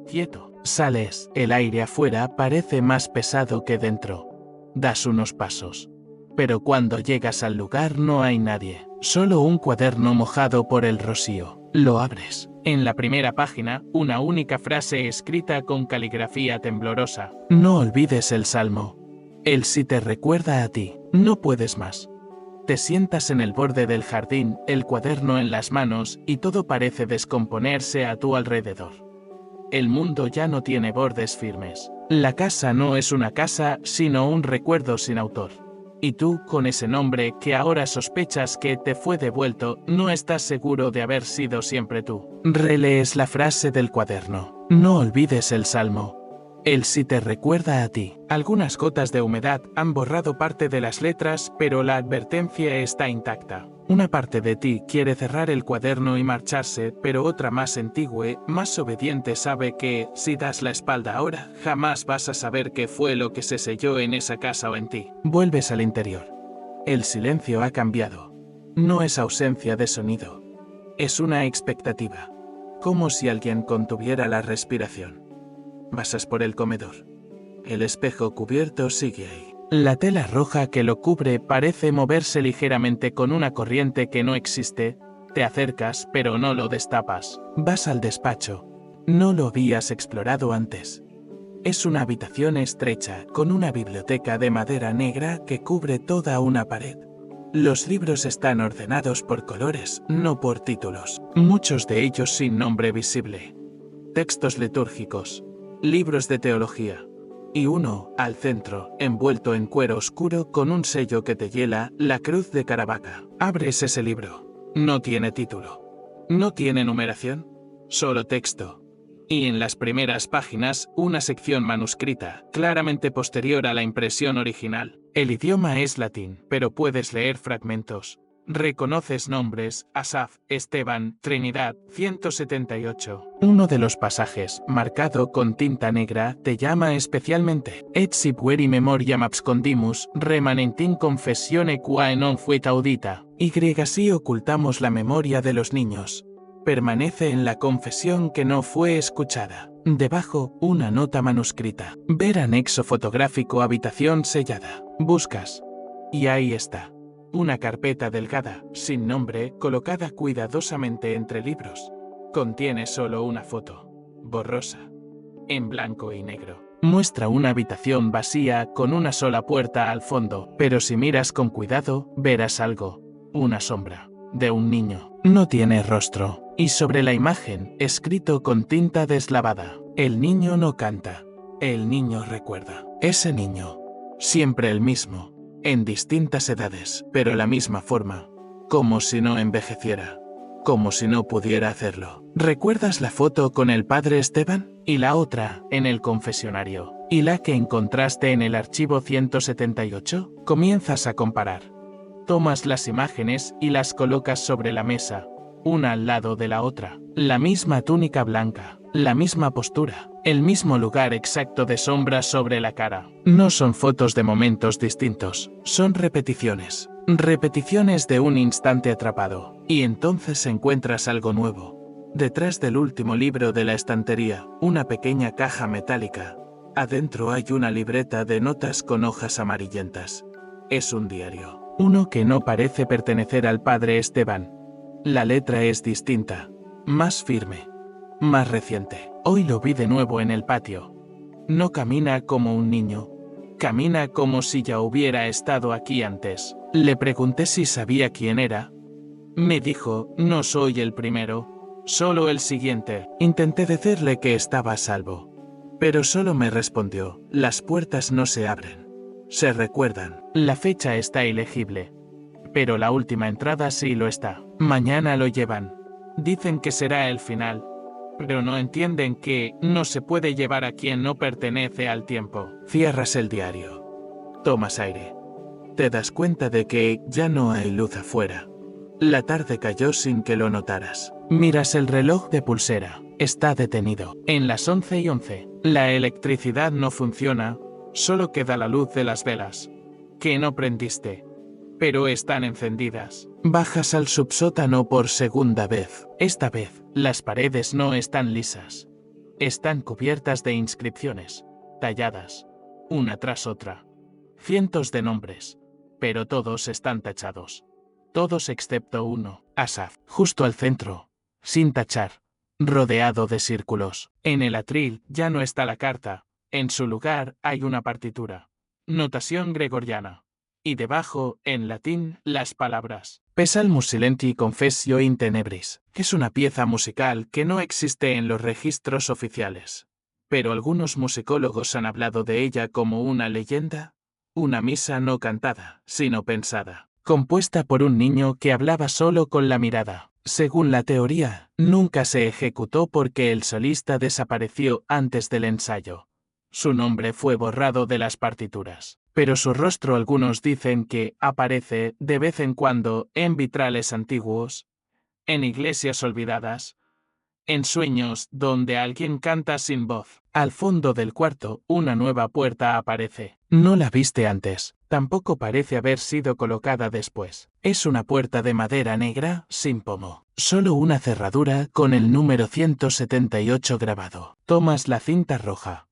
S1: Quieto. Sales. El aire afuera parece más pesado que dentro. Das unos pasos. Pero cuando llegas al lugar no hay nadie. Solo un cuaderno mojado por el rocío. Lo abres. En la primera página, una única frase escrita con caligrafía temblorosa. No olvides el salmo. Él sí te recuerda a ti. No puedes más. Te sientas en el borde del jardín, el cuaderno en las manos, y todo parece descomponerse a tu alrededor. El mundo ya no tiene bordes firmes. La casa no es una casa, sino un recuerdo sin autor. Y tú, con ese nombre que ahora sospechas que te fue devuelto, no estás seguro de haber sido siempre tú. Relees la frase del cuaderno. No olvides el salmo. Él sí te recuerda a ti. Algunas gotas de humedad han borrado parte de las letras, pero la advertencia está intacta. Una parte de ti quiere cerrar el cuaderno y marcharse, pero otra más antigua, más obediente sabe que, si das la espalda ahora, jamás vas a saber qué fue lo que se selló en esa casa o en ti. Vuelves al interior. El silencio ha cambiado. No es ausencia de sonido. Es una expectativa. Como si alguien contuviera la respiración. Pasas por el comedor. El espejo cubierto sigue ahí. La tela roja que lo cubre parece moverse ligeramente con una corriente que no existe. Te acercas, pero no lo destapas. Vas al despacho. No lo habías explorado antes. Es una habitación estrecha, con una biblioteca de madera negra que cubre toda una pared. Los libros están ordenados por colores, no por títulos. Muchos de ellos sin nombre visible. Textos litúrgicos. Libros de teología. Y uno, al centro, envuelto en cuero oscuro con un sello que te hiela, la cruz de Caravaca. Abres ese libro. No tiene título. No tiene numeración. Solo texto. Y en las primeras páginas, una sección manuscrita, claramente posterior a la impresión original. El idioma es latín, pero puedes leer fragmentos. Reconoces nombres: Asaf, Esteban, Trinidad, 178. Uno de los pasajes, marcado con tinta negra, te llama especialmente. Et si pueri memoriam abscondimus, remanentim confessione qua non fuit audita. Y si ocultamos la memoria de los niños. Permanece en la confesión que no fue escuchada. Debajo, una nota manuscrita. Ver anexo fotográfico, habitación sellada. Buscas. Y ahí está. Una carpeta delgada, sin nombre, colocada cuidadosamente entre libros. Contiene solo una foto. Borrosa. En blanco y negro. Muestra una habitación vacía con una sola puerta al fondo, pero si miras con cuidado, verás algo. Una sombra. De un niño. No tiene rostro. Y sobre la imagen, escrito con tinta deslavada: el niño no canta. El niño recuerda. Ese niño. Siempre el mismo. En distintas edades, pero la misma forma. Como si no envejeciera. Como si no pudiera hacerlo. ¿Recuerdas la foto con el padre Esteban? Y la otra, en el confesionario. ¿Y la que encontraste en el archivo 178? Comienzas a comparar. Tomas las imágenes y las colocas sobre la mesa, una al lado de la otra. La misma túnica blanca, la misma postura, el mismo lugar exacto de sombra sobre la cara. No son fotos de momentos distintos, son repeticiones. Repeticiones de un instante atrapado. Y entonces encuentras algo nuevo. Detrás del último libro de la estantería, una pequeña caja metálica. Adentro hay una libreta de notas con hojas amarillentas. Es un diario. Uno que no parece pertenecer al padre Esteban. La letra es distinta, más firme, más reciente. Hoy lo vi de nuevo en el patio. No camina como un niño. Camina como si ya hubiera estado aquí antes. Le pregunté si sabía quién era. Me dijo: no soy el primero, solo el siguiente. Intenté decirle que estaba a salvo, pero solo me respondió: las puertas no se abren. Se recuerdan. La fecha está ilegible. Pero la última entrada sí lo está. Mañana lo llevan. Dicen que será el final. Pero no entienden que no se puede llevar a quien no pertenece al tiempo. Cierras el diario. Tomas aire. Te das cuenta de que ya no hay luz afuera. La tarde cayó sin que lo notaras. Miras el reloj de pulsera. Está detenido. En las 11:11. La electricidad no funciona. Solo queda la luz de las velas, que no prendiste, pero están encendidas. Bajas al subsótano por segunda vez. Esta vez, las paredes no están lisas. Están cubiertas de inscripciones, talladas, una tras otra. Cientos de nombres, pero todos están tachados. Todos excepto uno, Asaf, justo al centro, sin tachar, rodeado de círculos. En el atril ya no está la carta. En su lugar hay una partitura. Notación gregoriana. Y debajo, en latín, las palabras: Psalmus silenti confessio in tenebris, que es una pieza musical que no existe en los registros oficiales. Pero algunos musicólogos han hablado de ella como una leyenda, una misa no cantada, sino pensada, compuesta por un niño que hablaba solo con la mirada. Según la teoría, nunca se ejecutó porque el solista desapareció antes del ensayo. Su nombre fue borrado de las partituras, pero su rostro algunos dicen que aparece de vez en cuando en vitrales antiguos, en iglesias olvidadas, en sueños donde alguien canta sin voz. Al fondo del cuarto, una nueva puerta aparece. No la viste antes, tampoco parece haber sido colocada después. Es una puerta de madera negra, sin pomo. Solo una cerradura con el número 178 grabado. Tomas la cinta roja,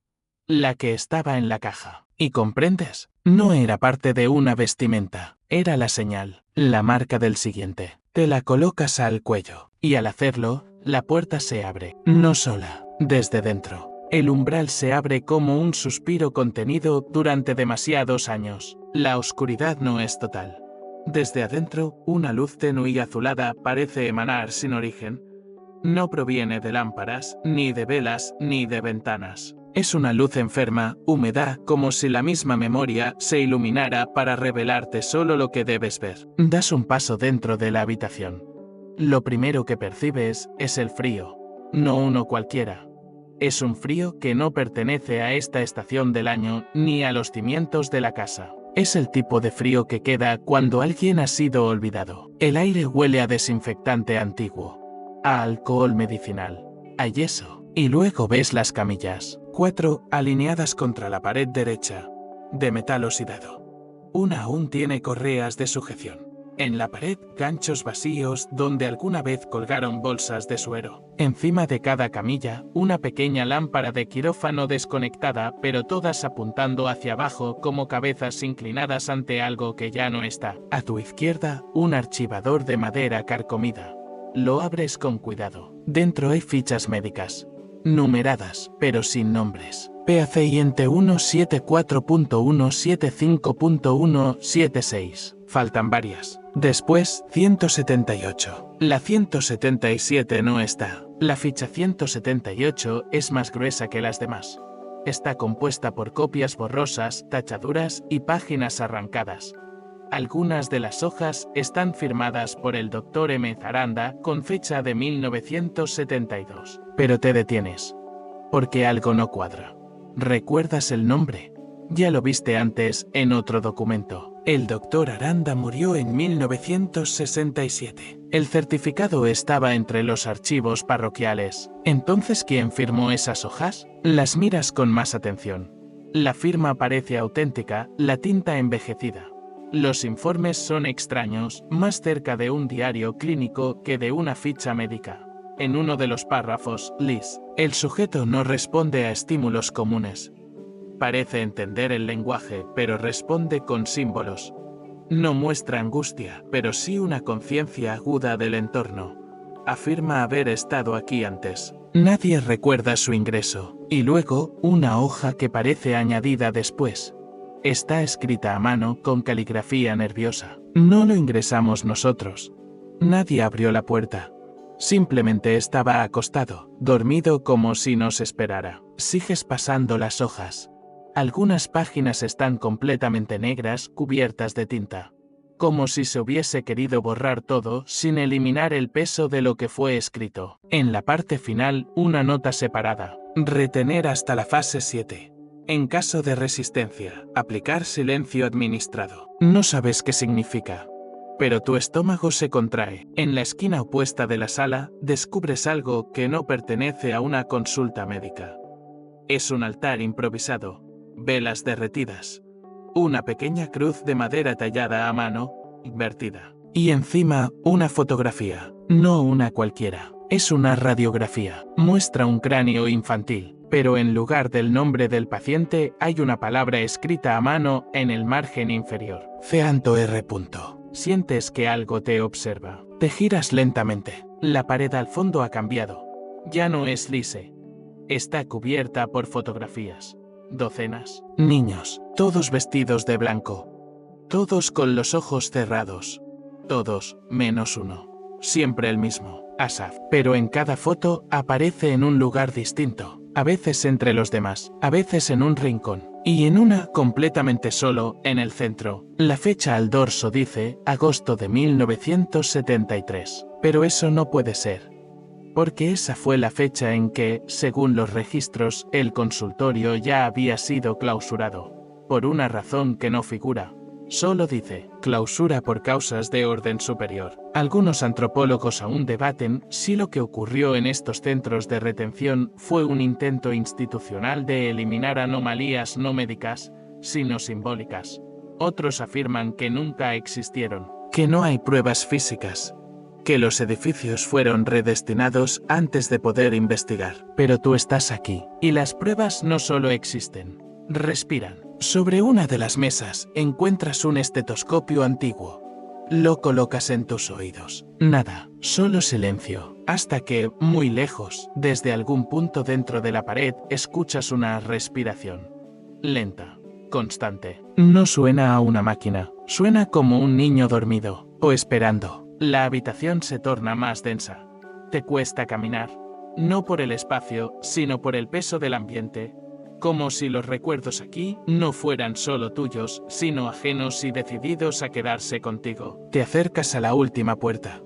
S1: la que estaba en la caja, y comprendes, no era parte de una vestimenta, era la señal, la marca del siguiente. Te la colocas al cuello, y al hacerlo, la puerta se abre, no sola, desde dentro. El umbral se abre como un suspiro contenido durante demasiados años. La oscuridad no es total. Desde adentro, una luz tenue y azulada parece emanar sin origen. No proviene de lámparas, ni de velas, ni de ventanas. Es una luz enferma, húmeda, como si la misma memoria se iluminara para revelarte solo lo que debes ver. Das un paso dentro de la habitación. Lo primero que percibes es el frío. No uno cualquiera. Es un frío que no pertenece a esta estación del año ni a los cimientos de la casa. Es el tipo de frío que queda cuando alguien ha sido olvidado. El aire huele a desinfectante antiguo, a alcohol medicinal, a yeso. Y luego ves las camillas. 4 alineadas contra la pared derecha, de metal oxidado. Una aún tiene correas de sujeción. En la pared, ganchos vacíos donde alguna vez colgaron bolsas de suero. Encima de cada camilla, una pequeña lámpara de quirófano desconectada, pero todas apuntando hacia abajo como cabezas inclinadas ante algo que ya no está. A tu izquierda, un archivador de madera carcomida. Lo abres con cuidado. Dentro hay fichas médicas, numeradas, pero sin nombres. PACIENTE 174.175.176. Faltan varias. Después, 178. La 177 no está. La ficha 178 es más gruesa que las demás. Está compuesta por copias borrosas, tachaduras y páginas arrancadas. Algunas de las hojas están firmadas por el Dr. M. Aranda con fecha de 1972. Pero te detienes, porque algo no cuadra. ¿Recuerdas el nombre? Ya lo viste antes en otro documento. El Dr. Aranda murió en 1967. El certificado estaba entre los archivos parroquiales. Entonces, ¿quién firmó esas hojas? Las miras con más atención. La firma parece auténtica, la tinta envejecida. Los informes son extraños, más cerca de un diario clínico que de una ficha médica. En uno de los párrafos, Liz, el sujeto no responde a estímulos comunes. Parece entender el lenguaje, pero responde con símbolos. No muestra angustia, pero sí una conciencia aguda del entorno. Afirma haber estado aquí antes. Nadie recuerda su ingreso. Y luego, una hoja que parece añadida después. Está escrita a mano con caligrafía nerviosa. No lo ingresamos nosotros. Nadie abrió la puerta. Simplemente estaba acostado, dormido como si nos esperara. Sigues pasando las hojas. Algunas páginas están completamente negras, cubiertas de tinta. Como si se hubiese querido borrar todo sin eliminar el peso de lo que fue escrito. En la parte final, una nota separada. Retener hasta la fase 7. En caso de resistencia, aplicar silencio administrado. No sabes qué significa, pero tu estómago se contrae. En la esquina opuesta de la sala, descubres algo que no pertenece a una consulta médica. Es un altar improvisado, velas derretidas, una pequeña cruz de madera tallada a mano, invertida. Y encima, una fotografía. No una cualquiera. Es una radiografía. Muestra un cráneo infantil, pero en lugar del nombre del paciente hay una palabra escrita a mano en el margen inferior. Feanto R. Sientes que algo te observa. Te giras lentamente. La pared al fondo ha cambiado. Ya no es lise. Está cubierta por fotografías. Docenas. Niños, todos vestidos de blanco. Todos con los ojos cerrados. Todos, menos uno. Siempre el mismo, Asaf. Pero en cada foto aparece en un lugar distinto. A veces entre los demás, a veces en un rincón. Y en una, completamente solo, en el centro. La fecha al dorso dice, agosto de 1973. Pero eso no puede ser. porque esa fue la fecha en que, según los registros, el consultorio ya había sido clausurado. Por una razón que no figura. Solo dice, clausura por causas de orden superior. Algunos antropólogos aún debaten si lo que ocurrió en estos centros de retención fue un intento institucional de eliminar anomalías no médicas, sino simbólicas. Otros afirman que nunca existieron, que no hay pruebas físicas, que los edificios fueron redestinados antes de poder investigar. Pero tú estás aquí, y las pruebas no solo existen, respiran. Sobre una de las mesas encuentras un estetoscopio antiguo. Lo colocas en tus oídos. Nada, solo silencio, hasta que, muy lejos, desde algún punto dentro de la pared, escuchas una respiración. Lenta, constante. No suena a una máquina, suena como un niño dormido, o esperando. La habitación se torna más densa. Te cuesta caminar, no por el espacio, sino por el peso del ambiente. Como si los recuerdos aquí no fueran solo tuyos, sino ajenos y decididos a quedarse contigo. Te acercas a la última puerta.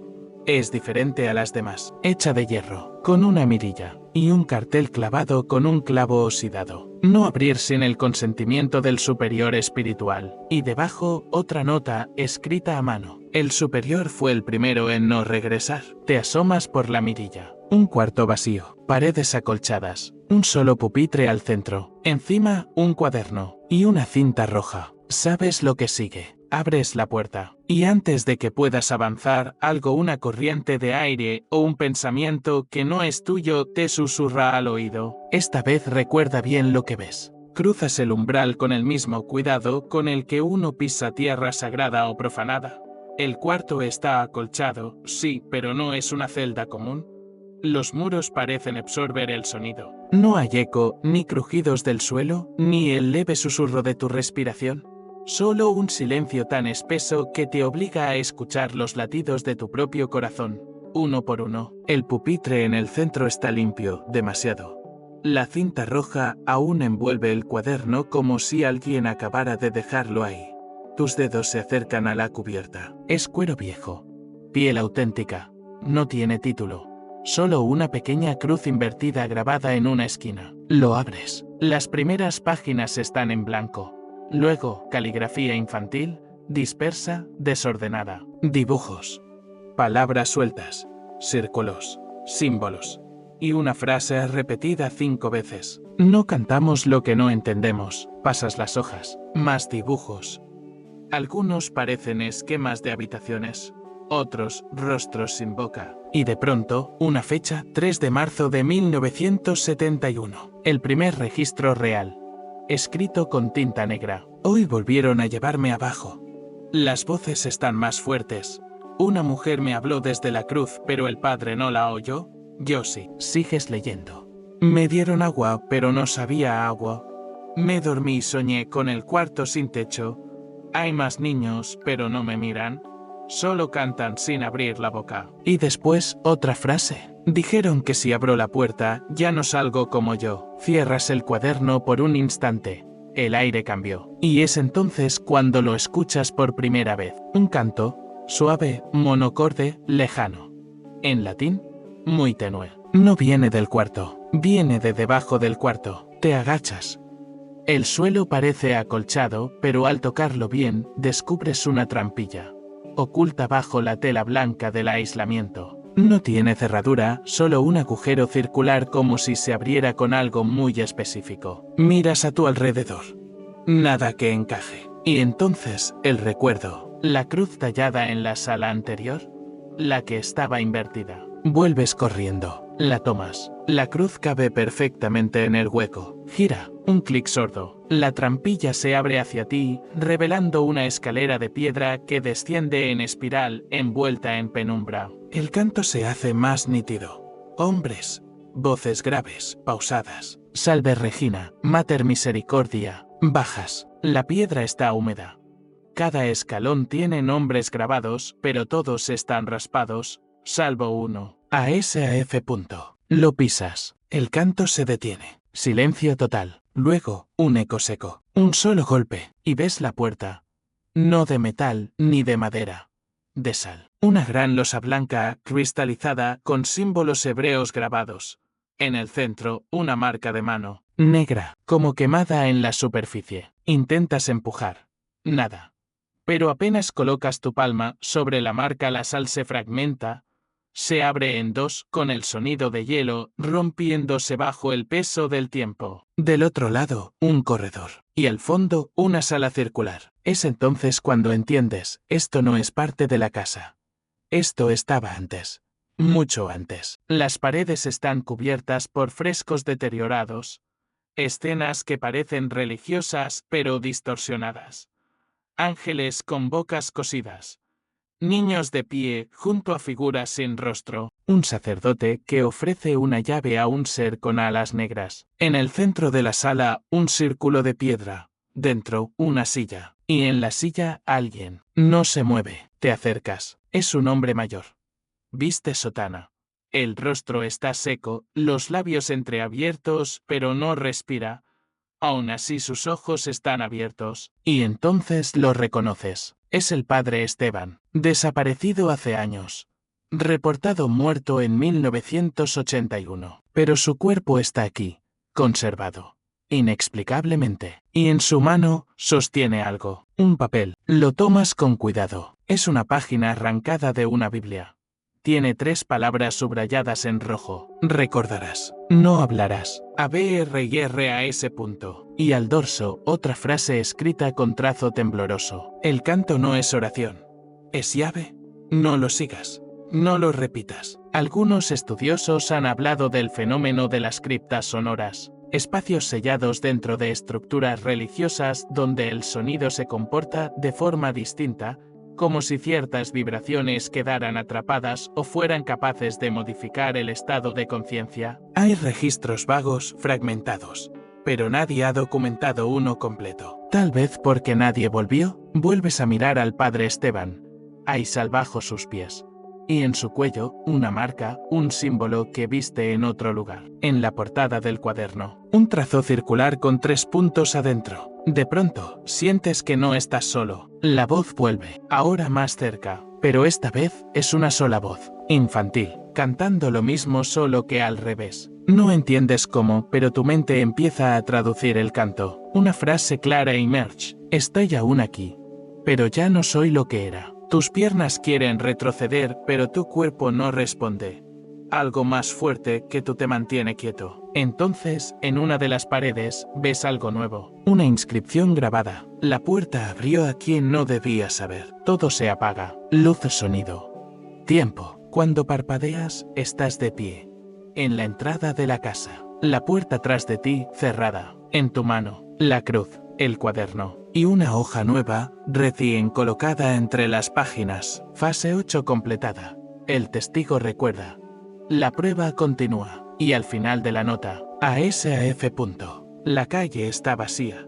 S1: Es diferente a las demás, hecha de hierro, con una mirilla, y un cartel clavado con un clavo oxidado. No abrir sin el consentimiento del superior espiritual. Y debajo, otra nota, escrita a mano. El superior fue el primero en no regresar. Te asomas por la mirilla. Un cuarto vacío, paredes acolchadas, un solo pupitre al centro, encima un cuaderno y una cinta roja. Sabes lo que sigue. Abres la puerta, y antes de que puedas avanzar, una corriente de aire o un pensamiento que no es tuyo te susurra al oído. Esta vez recuerda bien lo que ves. Cruzas el umbral con el mismo cuidado con el que uno pisa tierra sagrada o profanada. El cuarto está acolchado, sí, pero no es una celda común. Los muros parecen absorber el sonido. No hay eco, ni crujidos del suelo, ni el leve susurro de tu respiración. Solo un silencio tan espeso que te obliga a escuchar los latidos de tu propio corazón, uno por uno. El pupitre en el centro está limpio, demasiado. La cinta roja aún envuelve el cuaderno como si alguien acabara de dejarlo ahí. Tus dedos se acercan a la cubierta. Es cuero viejo. Piel auténtica. No tiene título. Solo una pequeña cruz invertida grabada en una esquina. Lo abres. Las primeras páginas están en blanco. Luego, caligrafía infantil, dispersa, desordenada. Dibujos. Palabras sueltas. Círculos. Símbolos. Y una frase repetida 5 veces. No cantamos lo que no entendemos. Pasas las hojas. Más dibujos. Algunos parecen esquemas de habitaciones. Otros, rostros sin boca. Y de pronto, una fecha, 3 de marzo de 1971. El primer registro real. Escrito con tinta negra. Hoy volvieron a llevarme abajo. Las voces están más fuertes. Una mujer me habló desde la cruz, pero el padre no la oyó. Yo sí. Sigues leyendo. Me dieron agua, pero no sabía agua. Me dormí y soñé con el cuarto sin techo. Hay más niños, pero no me miran. Solo cantan sin abrir la boca. Y después, otra frase. Dijeron que si abro la puerta, ya no salgo como yo. Cierras el cuaderno por un instante. El aire cambió. Y es entonces cuando lo escuchas por primera vez. Un canto, suave, monocorde, lejano. En latín, muy tenue. No viene del cuarto. Viene de debajo del cuarto. Te agachas. El suelo parece acolchado, pero al tocarlo bien, descubres una trampilla. Oculta bajo la tela blanca del aislamiento. No tiene cerradura, solo un agujero circular como si se abriera con algo muy específico. Miras a tu alrededor. Nada que encaje. Y entonces, el recuerdo. La cruz tallada en la sala anterior. La que estaba invertida. Vuelves corriendo. La tomas. La cruz cabe perfectamente en el hueco. Gira. Un clic sordo. La trampilla se abre hacia ti, revelando una escalera de piedra que desciende en espiral, envuelta en penumbra. El canto se hace más nítido. Hombres. Voces graves, pausadas. Salve Regina, Mater Misericordia. Bajas. La piedra está húmeda. Cada escalón tiene nombres grabados, pero todos están raspados, salvo uno. ASAF. Lo pisas. El canto se detiene. Silencio total. Luego, un eco seco. Un solo golpe, y ves la puerta. No de metal, ni de madera. de sal. Una gran losa blanca, cristalizada, con símbolos hebreos grabados. En el centro, una marca de mano, negra, como quemada en la superficie. Intentas empujar. Nada. Pero apenas colocas tu palma sobre la marca, la sal se fragmenta, se abre en dos con el sonido de hielo rompiéndose bajo el peso del tiempo. Del otro lado, un corredor. Y al fondo, una sala circular. Es entonces cuando entiendes, esto no es parte de la casa. Esto estaba antes. Mucho antes. Las paredes están cubiertas por frescos deteriorados. Escenas que parecen religiosas pero distorsionadas. Ángeles con bocas cosidas. Niños de pie junto a figuras sin rostro. Un sacerdote que ofrece una llave a un ser con alas negras. En el centro de la sala, un círculo de piedra. Dentro, una silla. Y en la silla, alguien. No se mueve. Te acercas. Es un hombre mayor. Viste sotana. El rostro está seco, los labios entreabiertos, pero no respira. Aún así sus ojos están abiertos. Y entonces lo reconoces. Es el padre Esteban, desaparecido hace años. Reportado muerto en 1981. Pero su cuerpo está aquí, conservado. Inexplicablemente. Y en su mano, sostiene algo. Un papel. Lo tomas con cuidado. Es una página arrancada de una Biblia. Tiene 3 palabras subrayadas en rojo. Recordarás. No hablarás. ABRYRAS. Y al dorso, otra frase escrita con trazo tembloroso. El canto no es oración. ¿Es llave? No lo sigas. No lo repitas. Algunos estudiosos han hablado del fenómeno de las criptas sonoras. Espacios sellados dentro de estructuras religiosas donde el sonido se comporta de forma distinta, como si ciertas vibraciones quedaran atrapadas o fueran capaces de modificar el estado de conciencia. Hay registros vagos, fragmentados, pero nadie ha documentado uno completo. Tal vez porque nadie volvió. Vuelves a mirar al padre Esteban. Hay sal bajo sus pies. Y en su cuello, una marca, un símbolo que viste en otro lugar. En la portada del cuaderno, un trazo circular con 3 puntos adentro. De pronto, sientes que no estás solo. La voz vuelve, ahora más cerca, pero esta vez es una sola voz, infantil, cantando lo mismo solo que al revés. No entiendes cómo, pero tu mente empieza a traducir el canto. Una frase clara emerge. Estoy aún aquí, pero ya no soy lo que era. Tus piernas quieren retroceder, pero tu cuerpo no responde. Algo más fuerte que tú te mantiene quieto. Entonces, en una de las paredes, ves algo nuevo. Una inscripción grabada. La puerta abrió a quien no debía saber. Todo se apaga. Luz, sonido. Tiempo. Cuando parpadeas, estás de pie. En la entrada de la casa. La puerta tras de ti, cerrada. En tu mano, la cruz, el cuaderno. Y una hoja nueva, recién colocada entre las páginas. Fase 8 completada. El testigo recuerda. La prueba continúa. Y al final de la nota, ASAF. La calle está vacía.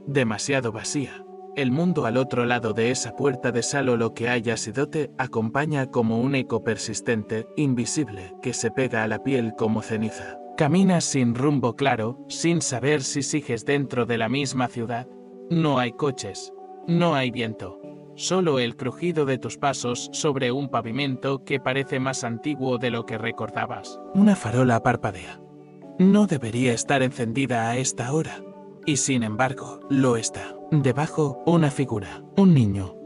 S1: Demasiado vacía. El mundo al otro lado de esa puerta de sal o lo que haya sido te acompaña como un eco persistente, invisible, que se pega a la piel como ceniza. Caminas sin rumbo claro, sin saber si sigues dentro de la misma ciudad. No hay coches. No hay viento. Solo el crujido de tus pasos sobre un pavimento que parece más antiguo de lo que recordabas. Una farola parpadea. No debería estar encendida a esta hora. Y sin embargo, lo está. Debajo, una figura. Un niño.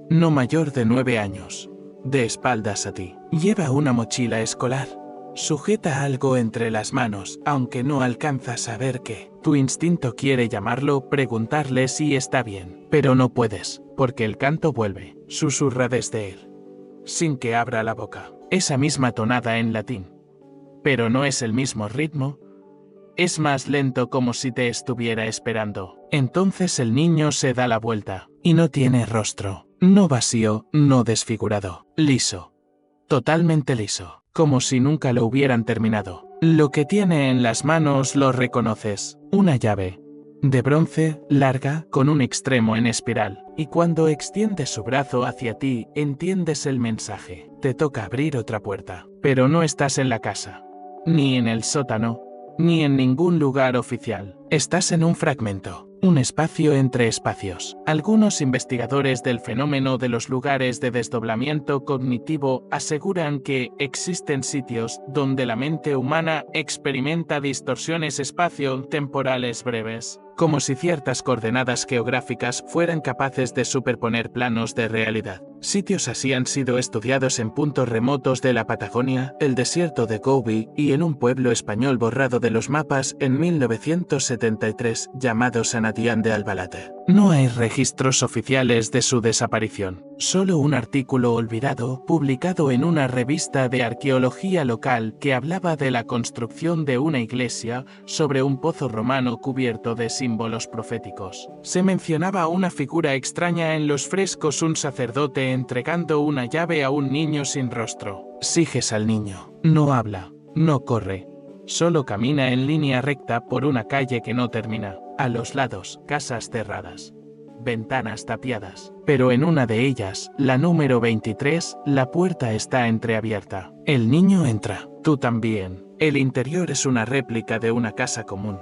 S1: No mayor de 9 años. De espaldas a ti. Lleva una mochila escolar. Sujeta algo entre las manos, aunque no alcanzas a ver qué. Tu instinto quiere llamarlo, preguntarle si está bien. Pero no puedes, porque el canto vuelve. Susurra desde él. Sin que abra la boca. Esa misma tonada en latín. Pero no es el mismo ritmo. Es más lento, como si te estuviera esperando. Entonces el niño se da la vuelta. Y no tiene rostro. No vacío, no desfigurado. Liso. Totalmente liso. Como si nunca lo hubieran terminado. Lo que tiene en las manos lo reconoces. Una llave. De bronce, larga, con un extremo en espiral. Y cuando extiende su brazo hacia ti, entiendes el mensaje. Te toca abrir otra puerta. Pero no estás en la casa. Ni en el sótano. Ni en ningún lugar oficial. Estás en un fragmento. Un espacio entre espacios. Algunos investigadores del fenómeno de los lugares de desdoblamiento cognitivo aseguran que existen sitios donde la mente humana experimenta distorsiones espacio-temporales breves, como si ciertas coordenadas geográficas fueran capaces de superponer planos de realidad. Sitios así han sido estudiados en puntos remotos de la Patagonia, el desierto de Gobi y en un pueblo español borrado de los mapas en 1973 llamado San Adrián de Albalate. No hay registros oficiales de su desaparición, solo un artículo olvidado publicado en una revista de arqueología local que hablaba de la construcción de una iglesia sobre un pozo romano cubierto de símbolos proféticos. Se mencionaba una figura extraña en los frescos, un sacerdote entregando una llave a un niño sin rostro. Sigues al niño. No habla, no corre. Solo camina en línea recta por una calle que no termina. A los lados, casas cerradas. Ventanas tapiadas. Pero en una de ellas, la número 23, la puerta está entreabierta. El niño entra. Tú también. El interior es una réplica de una casa común.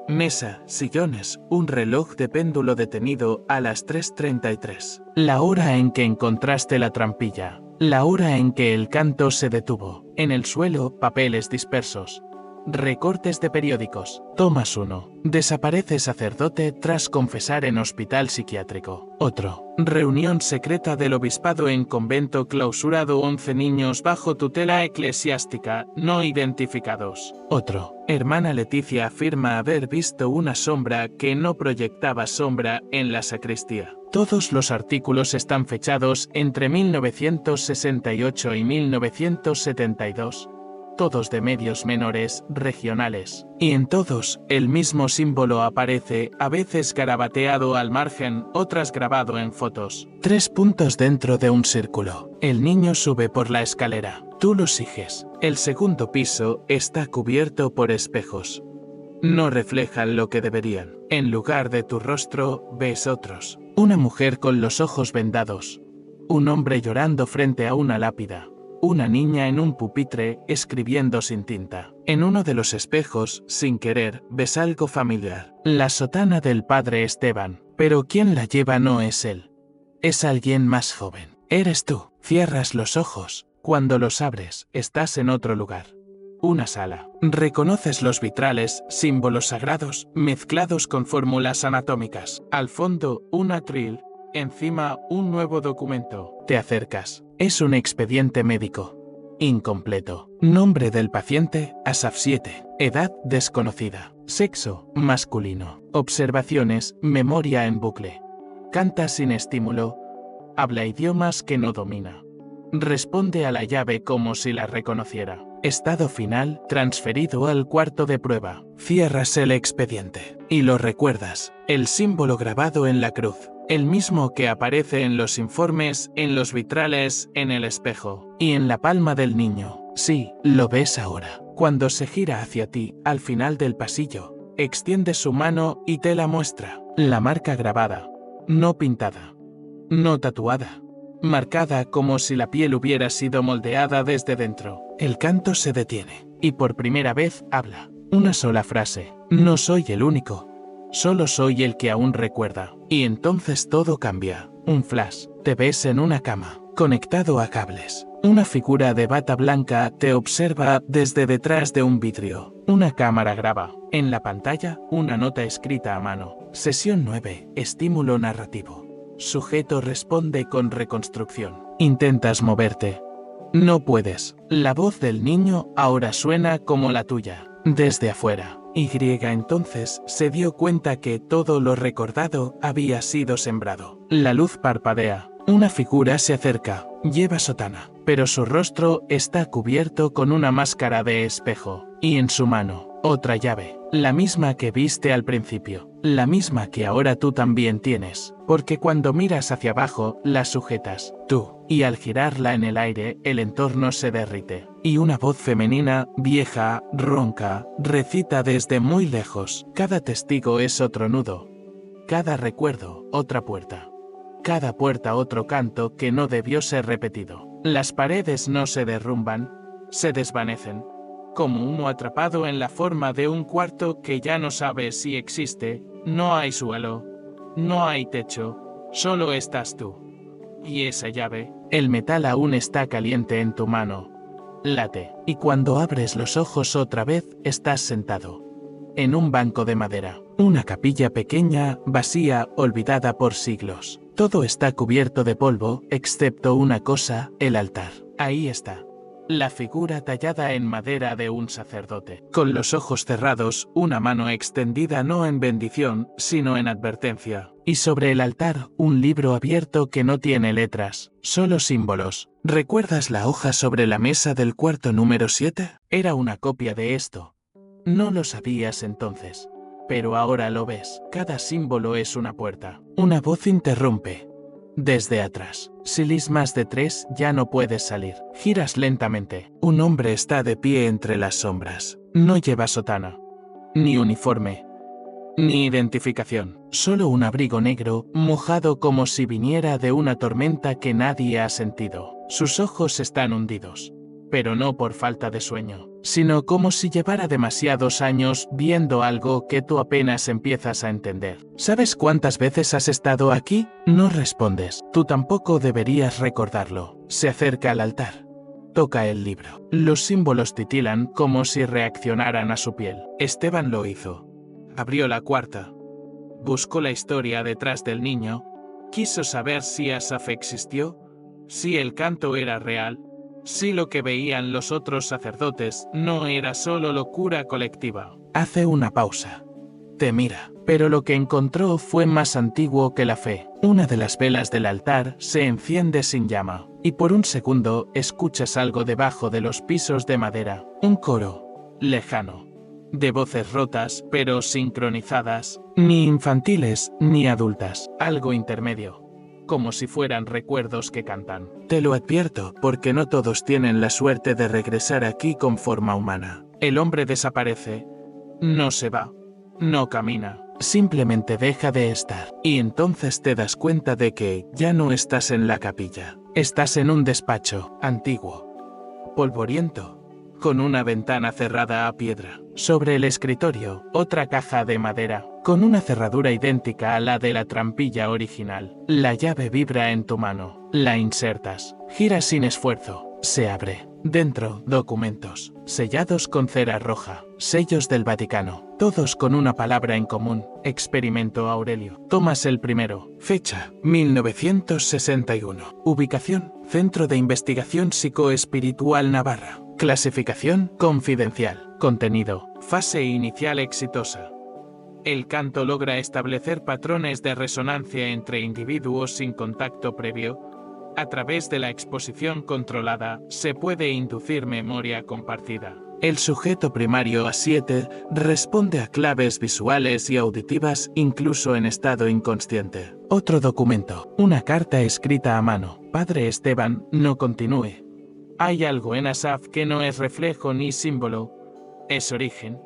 S1: Mesa, sillones, un reloj de péndulo detenido a las 3:33. La hora en que encontraste la trampilla. La hora en que el canto se detuvo. En el suelo, papeles dispersos. Recortes de periódicos. Tomas uno. Desaparece sacerdote tras confesar en hospital psiquiátrico. Otro. Reunión secreta del obispado en convento clausurado, 11 niños bajo tutela eclesiástica, no identificados. Otro. Hermana Leticia afirma haber visto una sombra que no proyectaba sombra en la sacristía. Todos los artículos están fechados entre 1968 y 1972. Todos de medios menores, regionales. Y en todos, el mismo símbolo aparece, a veces garabateado al margen, otras grabado en fotos. 3 puntos dentro de un círculo. El niño sube por la escalera. Tú lo sigues. El segundo piso está cubierto por espejos. No reflejan lo que deberían. En lugar de tu rostro, ves otros. Una mujer con los ojos vendados. Un hombre llorando frente a una lápida. Una niña en un pupitre, escribiendo sin tinta. En uno de los espejos, sin querer, ves algo familiar. La sotana del padre Esteban. Pero quien la lleva no es él. Es alguien más joven. Eres tú. Cierras los ojos. Cuando los abres, estás en otro lugar. Una sala. Reconoces los vitrales, símbolos sagrados, mezclados con fórmulas anatómicas. Al fondo, un atril. Encima, un nuevo documento. Te acercas. Es un expediente médico. Incompleto. Nombre del paciente, Asaf 7. Edad desconocida. Sexo, masculino. Observaciones, memoria en bucle. Canta sin estímulo. Habla idiomas que no domina. Responde a la llave como si la reconociera. Estado final, transferido al cuarto de prueba. Cierras el expediente. Y lo recuerdas. El símbolo grabado en la cruz. El mismo que aparece en los informes, en los vitrales, en el espejo. Y en la palma del niño. Sí, lo ves ahora. Cuando se gira hacia ti, al final del pasillo, extiende su mano y te la muestra. La marca grabada. No pintada. No tatuada. Marcada como si la piel hubiera sido moldeada desde dentro. El canto se detiene. Y por primera vez habla. Una sola frase. No soy el único. Solo soy el que aún recuerda. Y entonces todo cambia. Un flash. Te ves en una cama, conectado a cables. Una figura de bata blanca te observa desde detrás de un vidrio. Una cámara graba. En la pantalla, una nota escrita a mano. Sesión 9. Estímulo narrativo. Sujeto responde con reconstrucción. Intentas moverte. No puedes. La voz del niño ahora suena como la tuya. Desde afuera. Y entonces se dio cuenta que todo lo recordado había sido sembrado. La luz parpadea. Una figura se acerca. Lleva sotana, pero su rostro está cubierto con una máscara de espejo. Y en su mano, otra llave. La misma que viste al principio. La misma que ahora tú también tienes. Porque cuando miras hacia abajo, la sujetas. Tú. Y al girarla en el aire, el entorno se derrite. Y una voz femenina, vieja, ronca, recita desde muy lejos. Cada testigo es otro nudo. Cada recuerdo, otra puerta. Cada puerta otro canto que no debió ser repetido. Las paredes no se derrumban, se desvanecen. Como humo atrapado en la forma de un cuarto que ya no sabe si existe, No hay suelo, no hay techo, solo estás tú. Y esa llave, el metal aún está caliente en tu mano. Late, y cuando abres los ojos otra vez, estás sentado en un banco de madera. Una capilla pequeña, vacía, olvidada por siglos. Todo está cubierto de polvo, excepto una cosa, el altar. Ahí está. La figura tallada en madera de un sacerdote. Con los ojos cerrados, una mano extendida no en bendición, sino en advertencia. Y sobre el altar, un libro abierto que no tiene letras, solo símbolos. ¿Recuerdas la hoja sobre la mesa del cuarto número 7? Era una copia de esto. No lo sabías entonces, pero ahora lo ves. Cada símbolo es una puerta. Una voz interrumpe. Desde atrás. Si lees más de 3, ya no puedes salir. Giras lentamente. Un hombre está de pie entre las sombras. No lleva sotana, ni uniforme, ni identificación. Solo un abrigo negro, mojado como si viniera de una tormenta que nadie ha sentido. Sus ojos están hundidos, pero no por falta de sueño, sino como si llevara demasiados años viendo algo que tú apenas empiezas a entender. ¿Sabes cuántas veces has estado aquí? No respondes. Tú tampoco deberías recordarlo. Se acerca al altar. Toca el libro. Los símbolos titilan como si reaccionaran a su piel. Esteban lo hizo. Abrió la cuarta. Buscó la historia detrás del niño. Quiso saber si Asaf existió, si el canto era real, si lo que veían los otros sacerdotes no era solo locura colectiva. Hace una pausa. Te mira, pero lo que encontró fue más antiguo que la fe. Una de las velas del altar se enciende sin llama, y por un segundo escuchas algo debajo de los pisos de madera. Un coro lejano, de voces rotas pero sincronizadas, ni infantiles ni adultas, algo intermedio, como si fueran recuerdos que cantan. Te lo advierto, porque no todos tienen la suerte de regresar aquí con forma humana. El hombre desaparece, no se va, no camina, simplemente deja de estar. Y entonces te das cuenta de que ya no estás en la capilla. Estás en un despacho, antiguo, polvoriento, con una ventana cerrada a piedra. Sobre el escritorio, otra caja de madera, con una cerradura idéntica a la de la trampilla original. La llave vibra en tu mano. La insertas. Giras sin esfuerzo. Se abre. Dentro, documentos, sellados con cera roja, sellos del Vaticano, todos con una palabra en común: Experimento Aurelio. Tomas el primero. Fecha: 1961. Ubicación: Centro de Investigación Psicoespiritual Navarra. Clasificación: confidencial. Contenido: fase inicial exitosa. El canto logra establecer patrones de resonancia entre individuos sin contacto previo. A través de la exposición controlada, se puede inducir memoria compartida. El sujeto primario A7 responde a claves visuales y auditivas incluso en estado inconsciente. Otro documento. Una carta escrita a mano. Padre Esteban, no continúe. Hay algo en Asaf que no es reflejo ni símbolo. Es origen.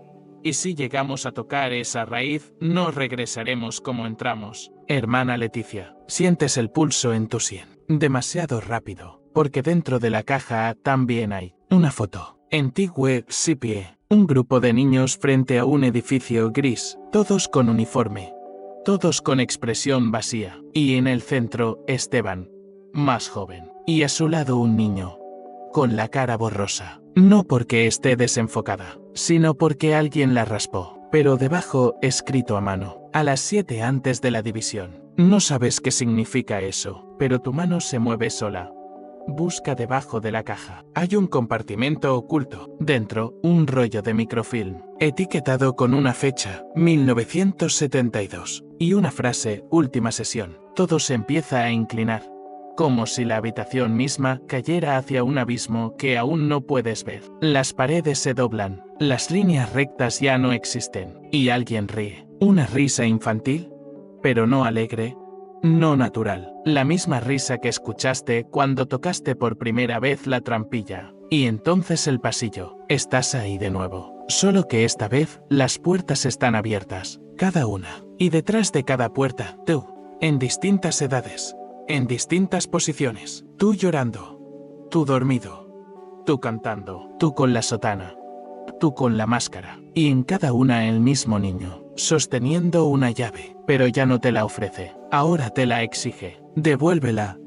S1: Y si llegamos a tocar esa raíz, no regresaremos como entramos. Hermana Leticia, sientes el pulso en tu sien. Demasiado rápido, porque dentro de la caja también hay una foto. Antigüe Scipie. Un grupo de niños frente a un edificio gris, todos con uniforme, todos con expresión vacía. Y en el centro, Esteban, más joven. Y a su lado un niño, con la cara borrosa. No porque esté desenfocada, sino porque alguien la raspó. Pero debajo, escrito a mano: a las 7 antes de la división. No sabes qué significa eso, pero tu mano se mueve sola. Busca debajo de la caja. Hay un compartimento oculto. Dentro, un rollo de microfilm, etiquetado con una fecha, 1972, y una frase, última sesión. Todo se empieza a inclinar, como si la habitación misma cayera hacia un abismo que aún no puedes ver. Las paredes se doblan, las líneas rectas ya no existen, y alguien ríe. Una risa infantil, pero no alegre, no natural. La misma risa que escuchaste cuando tocaste por primera vez la trampilla. Y entonces el pasillo. Estás ahí de nuevo. Solo que esta vez, las puertas están abiertas, cada una. Y detrás de cada puerta, tú, en distintas edades, en distintas posiciones. Tú llorando, tú dormido, tú cantando, tú con la sotana, tú con la máscara. Y en cada una el mismo niño, sosteniendo una llave, pero ya no te la ofrece. Ahora te la exige. Devuélvela.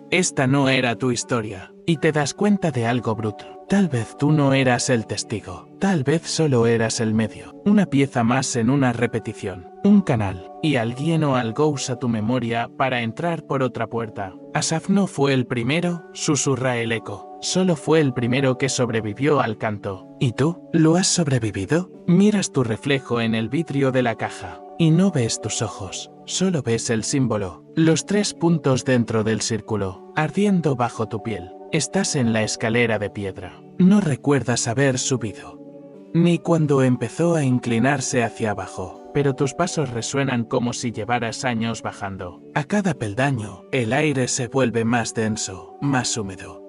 S1: Esta no era tu historia, y te das cuenta de algo bruto. Tal vez tú no eras el testigo, tal vez solo eras el medio, una pieza más en una repetición, un canal, y alguien o algo usa tu memoria para entrar por otra puerta. Asaf no fue el primero, susurra el eco, solo fue el primero que sobrevivió al canto. ¿Y tú? ¿Lo has sobrevivido? Miras tu reflejo en el vidrio de la caja. Y no ves tus ojos, solo ves el símbolo, los 3 puntos dentro del círculo, ardiendo bajo tu piel. Estás en la escalera de piedra. No recuerdas haber subido, ni cuando empezó a inclinarse hacia abajo, pero tus pasos resuenan como si llevaras años bajando. A cada peldaño, el aire se vuelve más denso, más húmedo.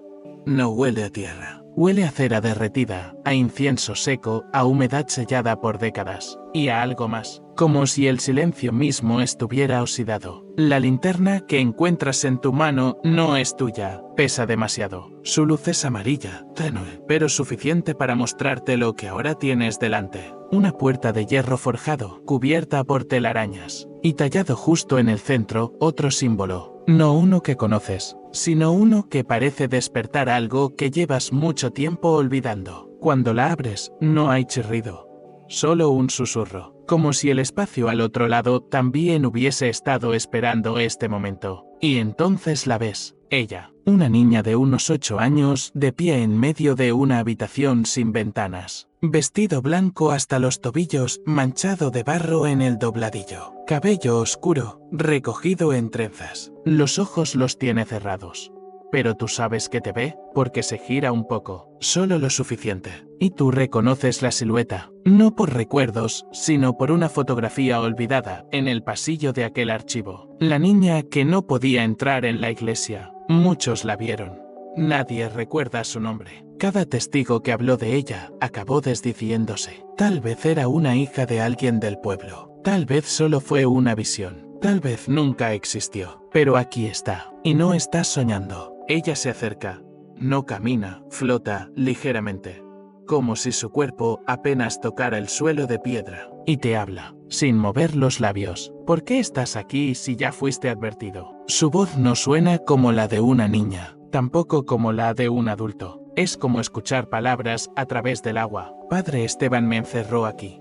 S1: No huele a tierra. Huele a cera derretida, a incienso seco, a humedad sellada por décadas, y a algo más, como si el silencio mismo estuviera oxidado. La linterna que encuentras en tu mano no es tuya, pesa demasiado. Su luz es amarilla, tenue, pero suficiente para mostrarte lo que ahora tienes delante. Una puerta de hierro forjado, cubierta por telarañas, y tallado justo en el centro, otro símbolo. No uno que conoces, sino uno que parece despertar algo que llevas mucho tiempo olvidando. Cuando la abres, no hay chirrido, solo un susurro, como si el espacio al otro lado también hubiese estado esperando este momento. Y entonces la ves, ella, una niña de unos 8 años, de pie en medio de una habitación sin ventanas. Vestido blanco hasta los tobillos, manchado de barro en el dobladillo. Cabello oscuro, recogido en trenzas. Los ojos los tiene cerrados. Pero tú sabes que te ve, porque se gira un poco, solo lo suficiente. Y tú reconoces la silueta, no por recuerdos, sino por una fotografía olvidada en el pasillo de aquel archivo. La niña que no podía entrar en la iglesia. Muchos la vieron. Nadie recuerda su nombre. Cada testigo que habló de ella acabó desdiciéndose. Tal vez era una hija de alguien del pueblo. Tal vez solo fue una visión. Tal vez nunca existió. Pero aquí está. Y no estás soñando. Ella se acerca. No camina, flota ligeramente, como si su cuerpo apenas tocara el suelo de piedra. Y te habla, sin mover los labios. ¿Por qué estás aquí si ya fuiste advertido? Su voz no suena como la de una niña, tampoco como la de un adulto. Es como escuchar palabras a través del agua. Padre Esteban me encerró aquí.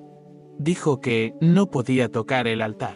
S1: Dijo que no podía tocar el altar,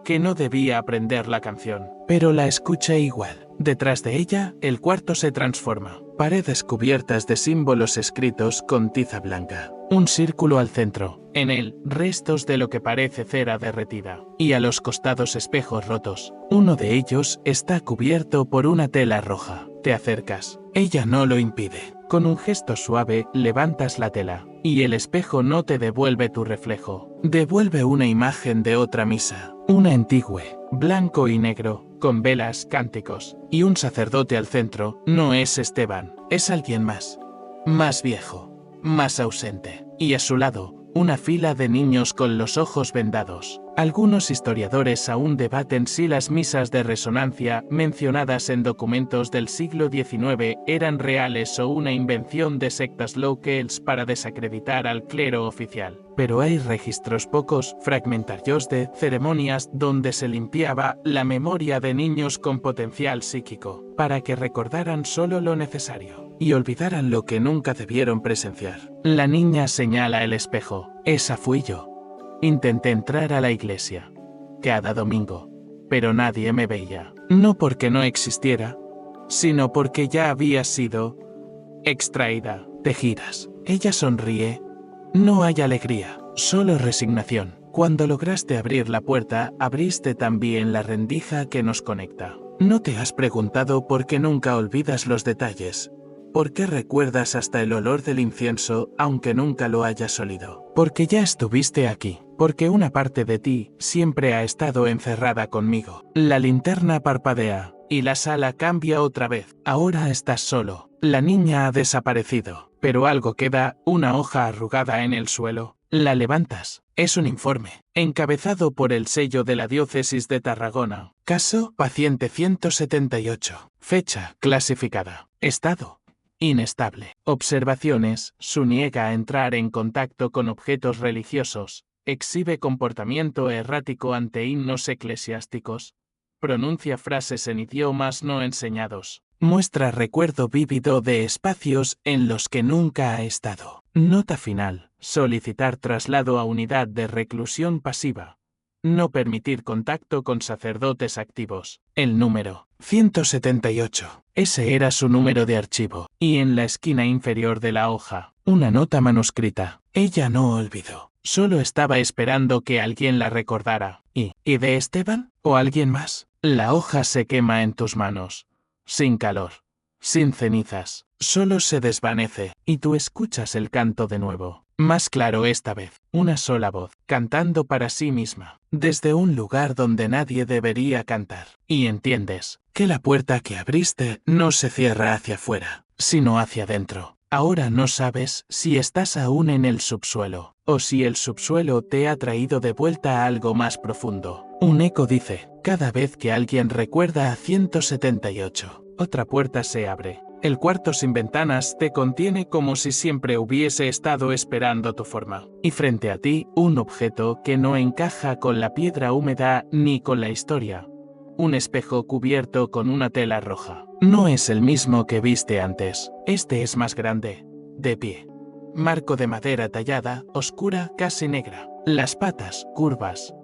S1: que no debía aprender la canción, pero la escuché igual. Detrás de ella, el cuarto se transforma. Paredes cubiertas de símbolos escritos con tiza blanca. Un círculo al centro. En él, restos de lo que parece cera derretida. Y a los costados espejos rotos. Uno de ellos está cubierto por una tela roja. Te acercas. Ella no lo impide. Con un gesto suave, levantas la tela. Y el espejo no te devuelve tu reflejo. Devuelve una imagen de otra misa. Una antigua, blanco y negro, con velas, cánticos, y un sacerdote al centro. No es Esteban, es alguien más. Más viejo, más ausente. Y a su lado, una fila de niños con los ojos vendados. Algunos historiadores aún debaten si las misas de resonancia mencionadas en documentos del siglo XIX eran reales o una invención de sectas locales para desacreditar al clero oficial. Pero hay registros pocos fragmentarios de ceremonias donde se limpiaba la memoria de niños con potencial psíquico, para que recordaran solo lo necesario y olvidaran lo que nunca debieron presenciar. La niña señala el espejo. Esa fui yo. Intenté entrar a la iglesia cada domingo, pero nadie me veía. No porque no existiera, sino porque ya había sido extraída. Te giras. Ella sonríe. No hay alegría, solo resignación. Cuando lograste abrir la puerta, abriste también la rendija que nos conecta. ¿No te has preguntado por qué nunca olvidas los detalles? ¿Por qué recuerdas hasta el olor del incienso, aunque nunca lo hayas olido? Porque ya estuviste aquí. Porque una parte de ti siempre ha estado encerrada conmigo. La linterna parpadea, y la sala cambia otra vez. Ahora estás solo. La niña ha desaparecido, pero algo queda, una hoja arrugada en el suelo. La levantas. Es un informe, encabezado por el sello de la diócesis de Tarragona. Caso, paciente 178. Fecha, clasificada. Estado, inestable. Observaciones, su niega a entrar en contacto con objetos religiosos. Exhibe comportamiento errático ante himnos eclesiásticos. Pronuncia frases en idiomas no enseñados. Muestra recuerdo vívido de espacios en los que nunca ha estado. Nota final. Solicitar traslado a unidad de reclusión pasiva. No permitir contacto con sacerdotes activos. El número 178. Ese era su número de archivo. Y en la esquina inferior de la hoja, una nota manuscrita. Ella no olvidó. Solo estaba esperando que alguien la recordara. ¿Y de Esteban? ¿O alguien más? La hoja se quema en tus manos. Sin calor. Sin cenizas. Solo se desvanece. Y tú escuchas el canto de nuevo. Más claro esta vez. Una sola voz. Cantando para sí misma. Desde un lugar donde nadie debería cantar. Y entiendes que la puerta que abriste no se cierra hacia afuera, sino hacia adentro. Ahora no sabes si estás aún en el subsuelo, o si el subsuelo te ha traído de vuelta a algo más profundo. Un eco dice, cada vez que alguien recuerda a 178, otra puerta se abre. El cuarto sin ventanas te contiene como si siempre hubiese estado esperando tu forma. Y frente a ti, un objeto que no encaja con la piedra húmeda ni con la historia. Un espejo cubierto con una tela roja. No es el mismo que viste antes. Este es más grande. De pie. Marco de madera tallada, oscura, casi negra. Las patas, curvas.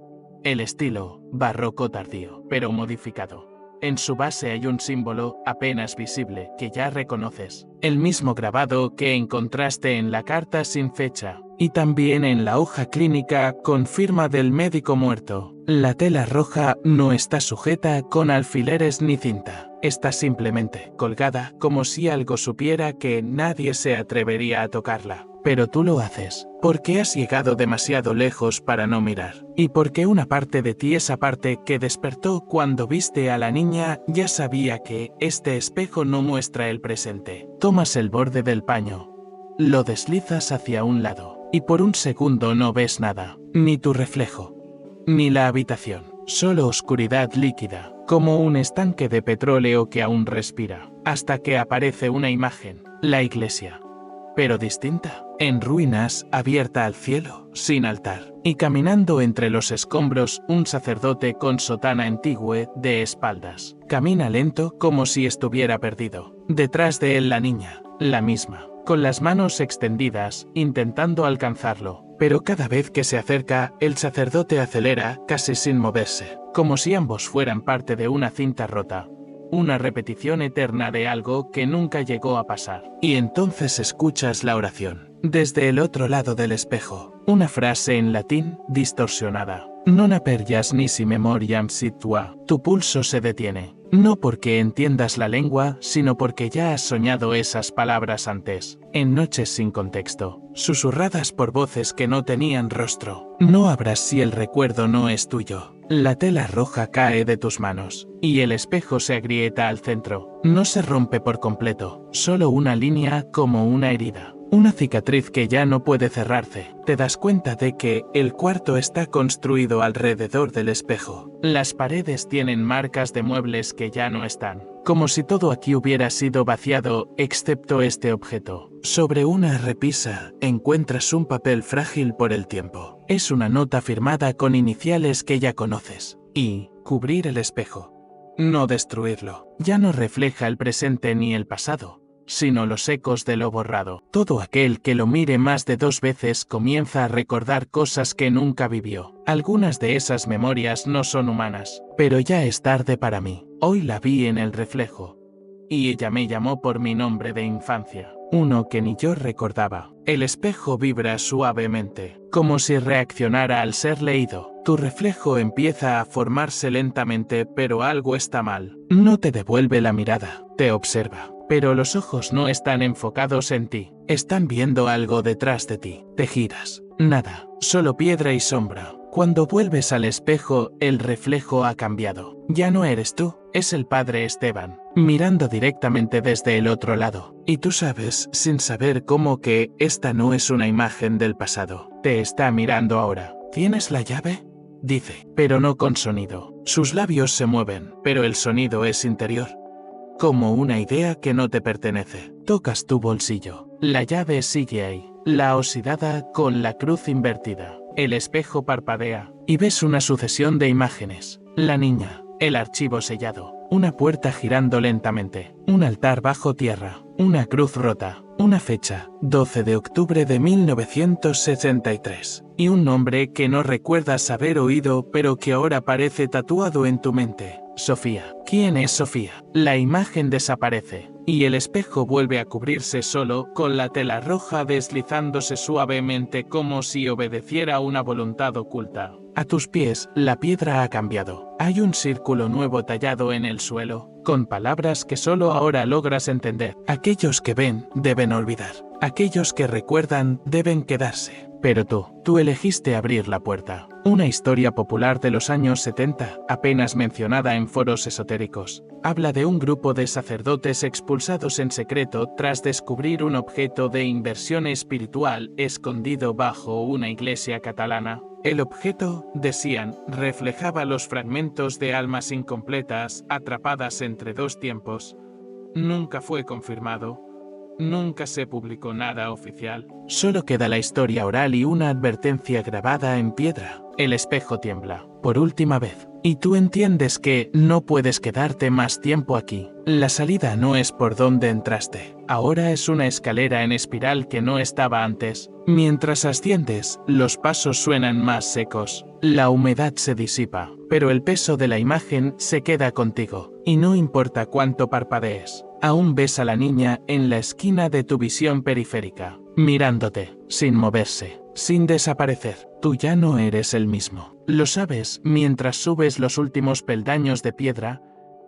S1: El estilo, barroco tardío, pero modificado. En su base hay un símbolo, apenas visible, que ya reconoces. El mismo grabado que encontraste en la carta sin fecha. Y también en la hoja clínica con firma del médico muerto. La tela roja no está sujeta con alfileres ni cinta. Está simplemente colgada como si algo supiera que nadie se atrevería a tocarla. Pero tú lo haces, porque has llegado demasiado lejos para no mirar. Y porque una parte de ti, esa parte que despertó cuando viste a la niña, ya sabía que este espejo no muestra el presente. Tomas el borde del paño. Lo deslizas hacia un lado. Y por un segundo no ves nada. Ni tu reflejo. Ni la habitación. Solo oscuridad líquida. Como un estanque de petróleo que aún respira. Hasta que aparece una imagen. La iglesia. Pero distinta, en ruinas, abierta al cielo, sin altar, y caminando entre los escombros un sacerdote con sotana antigua de espaldas. Camina lento como si estuviera perdido. Detrás de él la niña, la misma, con las manos extendidas, intentando alcanzarlo. Pero cada vez que se acerca, el sacerdote acelera, casi sin moverse, como si ambos fueran parte de una cinta rota. Una repetición eterna de algo que nunca llegó a pasar. Y entonces escuchas la oración. Desde el otro lado del espejo. Una frase en latín, distorsionada. Non aperjas nisi memoriam sit tua. Tu pulso se detiene. No porque entiendas la lengua, sino porque ya has soñado esas palabras antes. En noches sin contexto. Susurradas por voces que no tenían rostro. No abras si el recuerdo no es tuyo. La tela roja cae de tus manos, y el espejo se agrieta al centro. No se rompe por completo, solo una línea como una herida. Una cicatriz que ya no puede cerrarse. Te das cuenta de que el cuarto está construido alrededor del espejo. Las paredes tienen marcas de muebles que ya no están. Como si todo aquí hubiera sido vaciado, excepto este objeto. Sobre una repisa, encuentras un papel frágil por el tiempo. Es una nota firmada con iniciales que ya conoces. Y, cubrir el espejo. No destruirlo. Ya no refleja el presente ni el pasado, sino los ecos de lo borrado. Todo aquel que lo mire más de 2 veces comienza a recordar cosas que nunca vivió. Algunas de esas memorias no son humanas, pero ya es tarde para mí. Hoy la vi en el reflejo. Y ella me llamó por mi nombre de infancia, uno que ni yo recordaba. El espejo vibra suavemente, como si reaccionara al ser leído. Tu reflejo empieza a formarse lentamente, pero algo está mal. No te devuelve la mirada, te observa. Pero los ojos no están enfocados en ti, están viendo algo detrás de ti. Te giras. Nada, solo piedra y sombra. Cuando vuelves al espejo, el reflejo ha cambiado. Ya no eres tú, es el padre Esteban, mirando directamente desde el otro lado. Y tú sabes, sin saber cómo, que esta no es una imagen del pasado. Te está mirando ahora. ¿Tienes la llave?, dice, pero no con sonido. Sus labios se mueven, pero el sonido es interior. Como una idea que no te pertenece. Tocas tu bolsillo. La llave sigue ahí, la oxidada con la cruz invertida. El espejo parpadea, y ves una sucesión de imágenes. La niña, el archivo sellado, una puerta girando lentamente, un altar bajo tierra, una cruz rota, una fecha, 12 de octubre de 1963, y un nombre que no recuerdas haber oído pero que ahora parece tatuado en tu mente. Sofía. ¿Quién es Sofía? La imagen desaparece, y el espejo vuelve a cubrirse solo, con la tela roja deslizándose suavemente como si obedeciera a una voluntad oculta. A tus pies, la piedra ha cambiado. Hay un círculo nuevo tallado en el suelo, con palabras que solo ahora logras entender. Aquellos que ven, deben olvidar. Aquellos que recuerdan, deben quedarse. Pero tú elegiste abrir la puerta. Una historia popular de los años 70, apenas mencionada en foros esotéricos, habla de un grupo de sacerdotes expulsados en secreto tras descubrir un objeto de inversión espiritual escondido bajo una iglesia catalana. El objeto, decían, reflejaba los fragmentos de almas incompletas atrapadas entre dos tiempos. Nunca fue confirmado. Nunca se publicó nada oficial. Solo queda la historia oral y una advertencia grabada en piedra. El espejo tiembla, por última vez. Y tú entiendes que no puedes quedarte más tiempo aquí. La salida no es por donde entraste. Ahora es una escalera en espiral que no estaba antes. Mientras asciendes, los pasos suenan más secos. La humedad se disipa, pero el peso de la imagen se queda contigo. Y no importa cuánto parpadees. Aún ves a la niña en la esquina de tu visión periférica, mirándote, sin moverse, sin desaparecer. Tú ya no eres el mismo. Lo sabes mientras subes los últimos peldaños de piedra,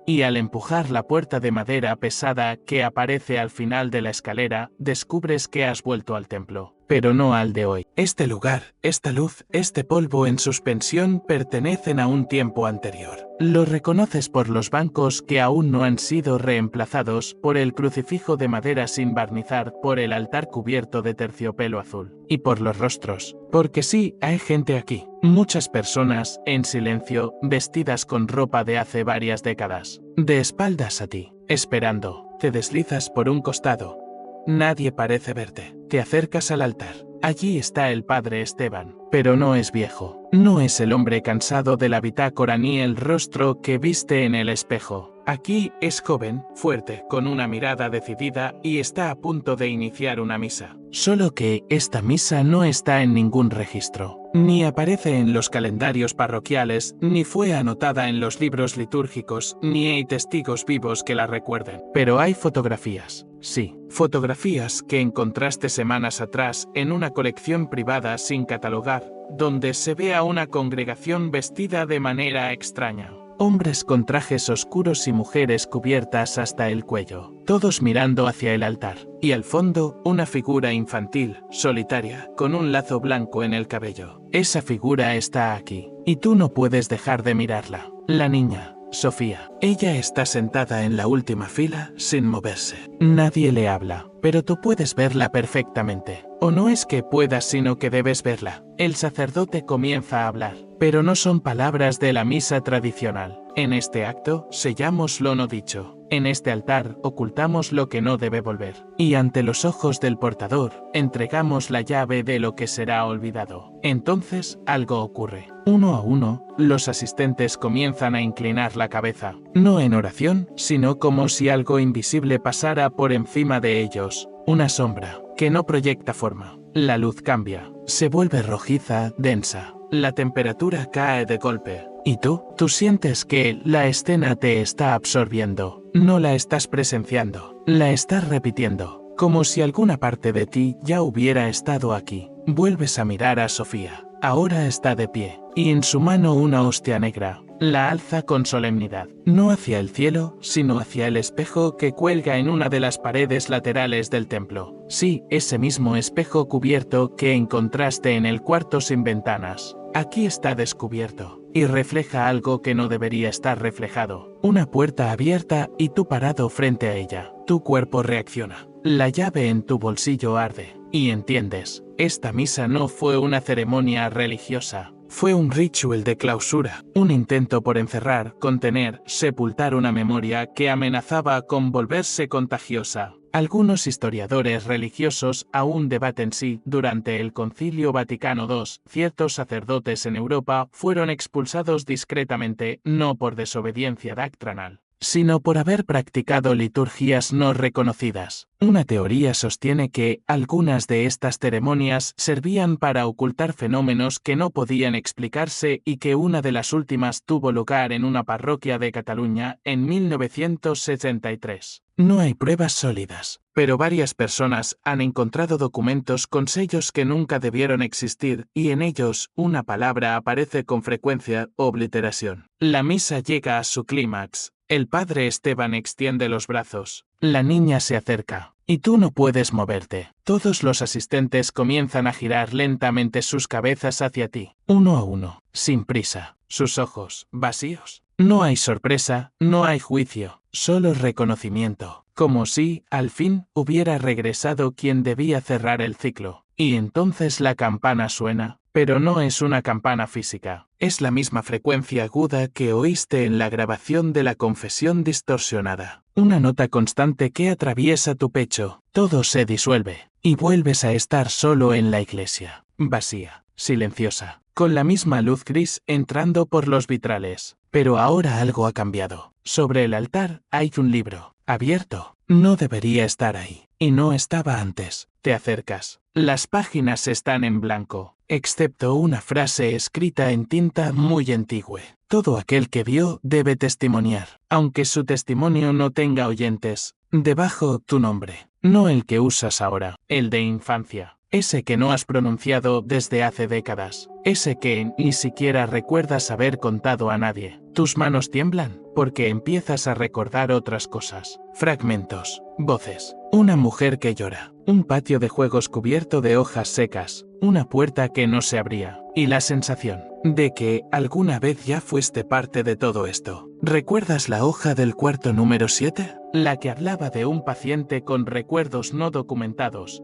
S1: y al empujar la puerta de madera pesada que aparece al final de la escalera, descubres que has vuelto al templo. Pero no al de hoy. Este lugar, esta luz, este polvo en suspensión pertenecen a un tiempo anterior. Lo reconoces por los bancos que aún no han sido reemplazados, por el crucifijo de madera sin barnizar, por el altar cubierto de terciopelo azul. Y por los rostros. Porque sí, hay gente aquí. Muchas personas, en silencio, vestidas con ropa de hace varias décadas. De espaldas a ti, esperando. Te deslizas por un costado. Nadie parece verte. Te acercas al altar. Allí está el padre Esteban, pero no es viejo. No es el hombre cansado de la bitácora ni el rostro que viste en el espejo. Aquí es joven, fuerte, con una mirada decidida y está a punto de iniciar una misa. Solo que esta misa no está en ningún registro. Ni aparece en los calendarios parroquiales, ni fue anotada en los libros litúrgicos, ni hay testigos vivos que la recuerden. Pero hay fotografías. Sí, fotografías que encontraste semanas atrás en una colección privada sin catalogar, donde se ve a una congregación vestida de manera extraña. Hombres con trajes oscuros y mujeres cubiertas hasta el cuello, todos mirando hacia el altar, y al fondo, una figura infantil, solitaria, con un lazo blanco en el cabello. Esa figura está aquí, y tú no puedes dejar de mirarla. La niña, Sofía. Ella está sentada en la última fila, sin moverse. Nadie le habla, pero tú puedes verla perfectamente. O no es que puedas, sino que debes verla. El sacerdote comienza a hablar, pero no son palabras de la misa tradicional. En este acto, sellamos lo no dicho. En este altar, ocultamos lo que no debe volver. Y ante los ojos del portador, entregamos la llave de lo que será olvidado. Entonces, algo ocurre. Uno a uno, los asistentes comienzan a inclinar la cabeza. No en oración, sino como si algo invisible pasara por encima de ellos. Una sombra, que no proyecta forma. La luz cambia. Se vuelve rojiza, densa. La temperatura cae de golpe. ¿Y tú? Tú sientes que la escena te está absorbiendo. No la estás presenciando. La estás repitiendo. Como si alguna parte de ti ya hubiera estado aquí. Vuelves a mirar a Sofía. Ahora está de pie. Y en su mano una hostia negra. La alza con solemnidad. No hacia el cielo, sino hacia el espejo que cuelga en una de las paredes laterales del templo. Sí, ese mismo espejo cubierto que encontraste en el cuarto sin ventanas. Aquí está descubierto. Y refleja algo que no debería estar reflejado. Una puerta abierta y tú parado frente a ella. Tu cuerpo reacciona. La llave en tu bolsillo arde. Y entiendes, esta misa no fue una ceremonia religiosa. Fue un ritual de clausura, un intento por encerrar, contener, sepultar una memoria que amenazaba con volverse contagiosa. Algunos historiadores religiosos aún debaten si, durante el Concilio Vaticano II, ciertos sacerdotes en Europa fueron expulsados discretamente, no por desobediencia doctrinal, sino por haber practicado liturgias no reconocidas. Una teoría sostiene que algunas de estas ceremonias servían para ocultar fenómenos que no podían explicarse y que una de las últimas tuvo lugar en una parroquia de Cataluña en 1973. No hay pruebas sólidas, pero varias personas han encontrado documentos con sellos que nunca debieron existir y en ellos una palabra aparece con frecuencia: obliteración. La misa llega a su clímax. El padre Esteban extiende los brazos. La niña se acerca. Y tú no puedes moverte. Todos los asistentes comienzan a girar lentamente sus cabezas hacia ti, uno a uno, sin prisa, sus ojos vacíos. No hay sorpresa, no hay juicio, solo reconocimiento, como si, al fin, hubiera regresado quien debía cerrar el ciclo. Y entonces la campana suena, pero no es una campana física. Es la misma frecuencia aguda que oíste en la grabación de la confesión distorsionada. Una nota constante que atraviesa tu pecho. Todo se disuelve, y vuelves a estar solo en la iglesia, vacía, silenciosa, con la misma luz gris entrando por los vitrales. Pero ahora algo ha cambiado. Sobre el altar hay un libro, abierto. No debería estar ahí, y no estaba antes. Te acercas. Las páginas están en blanco, excepto una frase escrita en tinta muy antigua. Todo aquel que vio debe testimoniar, aunque su testimonio no tenga oyentes. Debajo tu nombre, no el que usas ahora, el de infancia. Ese que no has pronunciado desde hace décadas. Ese que ni siquiera recuerdas haber contado a nadie. Tus manos tiemblan, porque empiezas a recordar otras cosas. Fragmentos, voces, una mujer que llora, un patio de juegos cubierto de hojas secas, una puerta que no se abría, y la sensación de que alguna vez ya fuiste parte de todo esto. ¿Recuerdas la hoja del cuarto número 7? La que hablaba de un paciente con recuerdos no documentados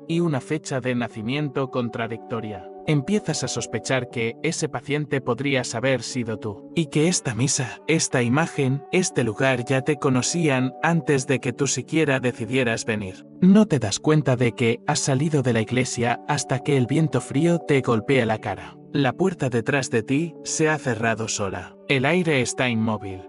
S1: y una fecha de nacimiento contradictoria. Empiezas a sospechar que ese paciente podrías haber sido tú, y que esta misa, esta imagen, este lugar ya te conocían antes de que tú siquiera decidieras venir. No te das cuenta de que has salido de la iglesia hasta que el viento frío te golpea la cara. La puerta detrás de ti se ha cerrado sola. El aire está inmóvil.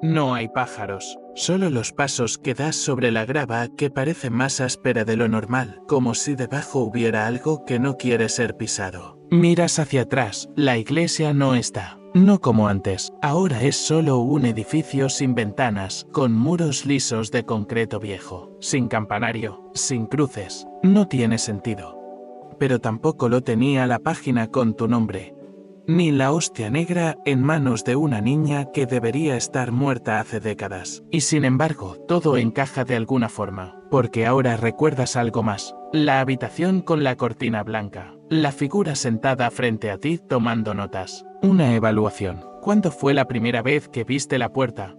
S1: No hay pájaros, solo los pasos que das sobre la grava que parece más áspera de lo normal, como si debajo hubiera algo que no quiere ser pisado. Miras hacia atrás, la iglesia no está. No como antes, ahora es solo un edificio sin ventanas, con muros lisos de concreto viejo, sin campanario, sin cruces. No tiene sentido. Pero tampoco lo tenía la página con tu nombre, ni la hostia negra en manos de una niña que debería estar muerta hace décadas. Y sin embargo, todo encaja de alguna forma, porque ahora recuerdas algo más. La habitación con la cortina blanca, la figura sentada frente a ti tomando notas. Una evaluación. ¿Cuándo fue la primera vez que viste la puerta?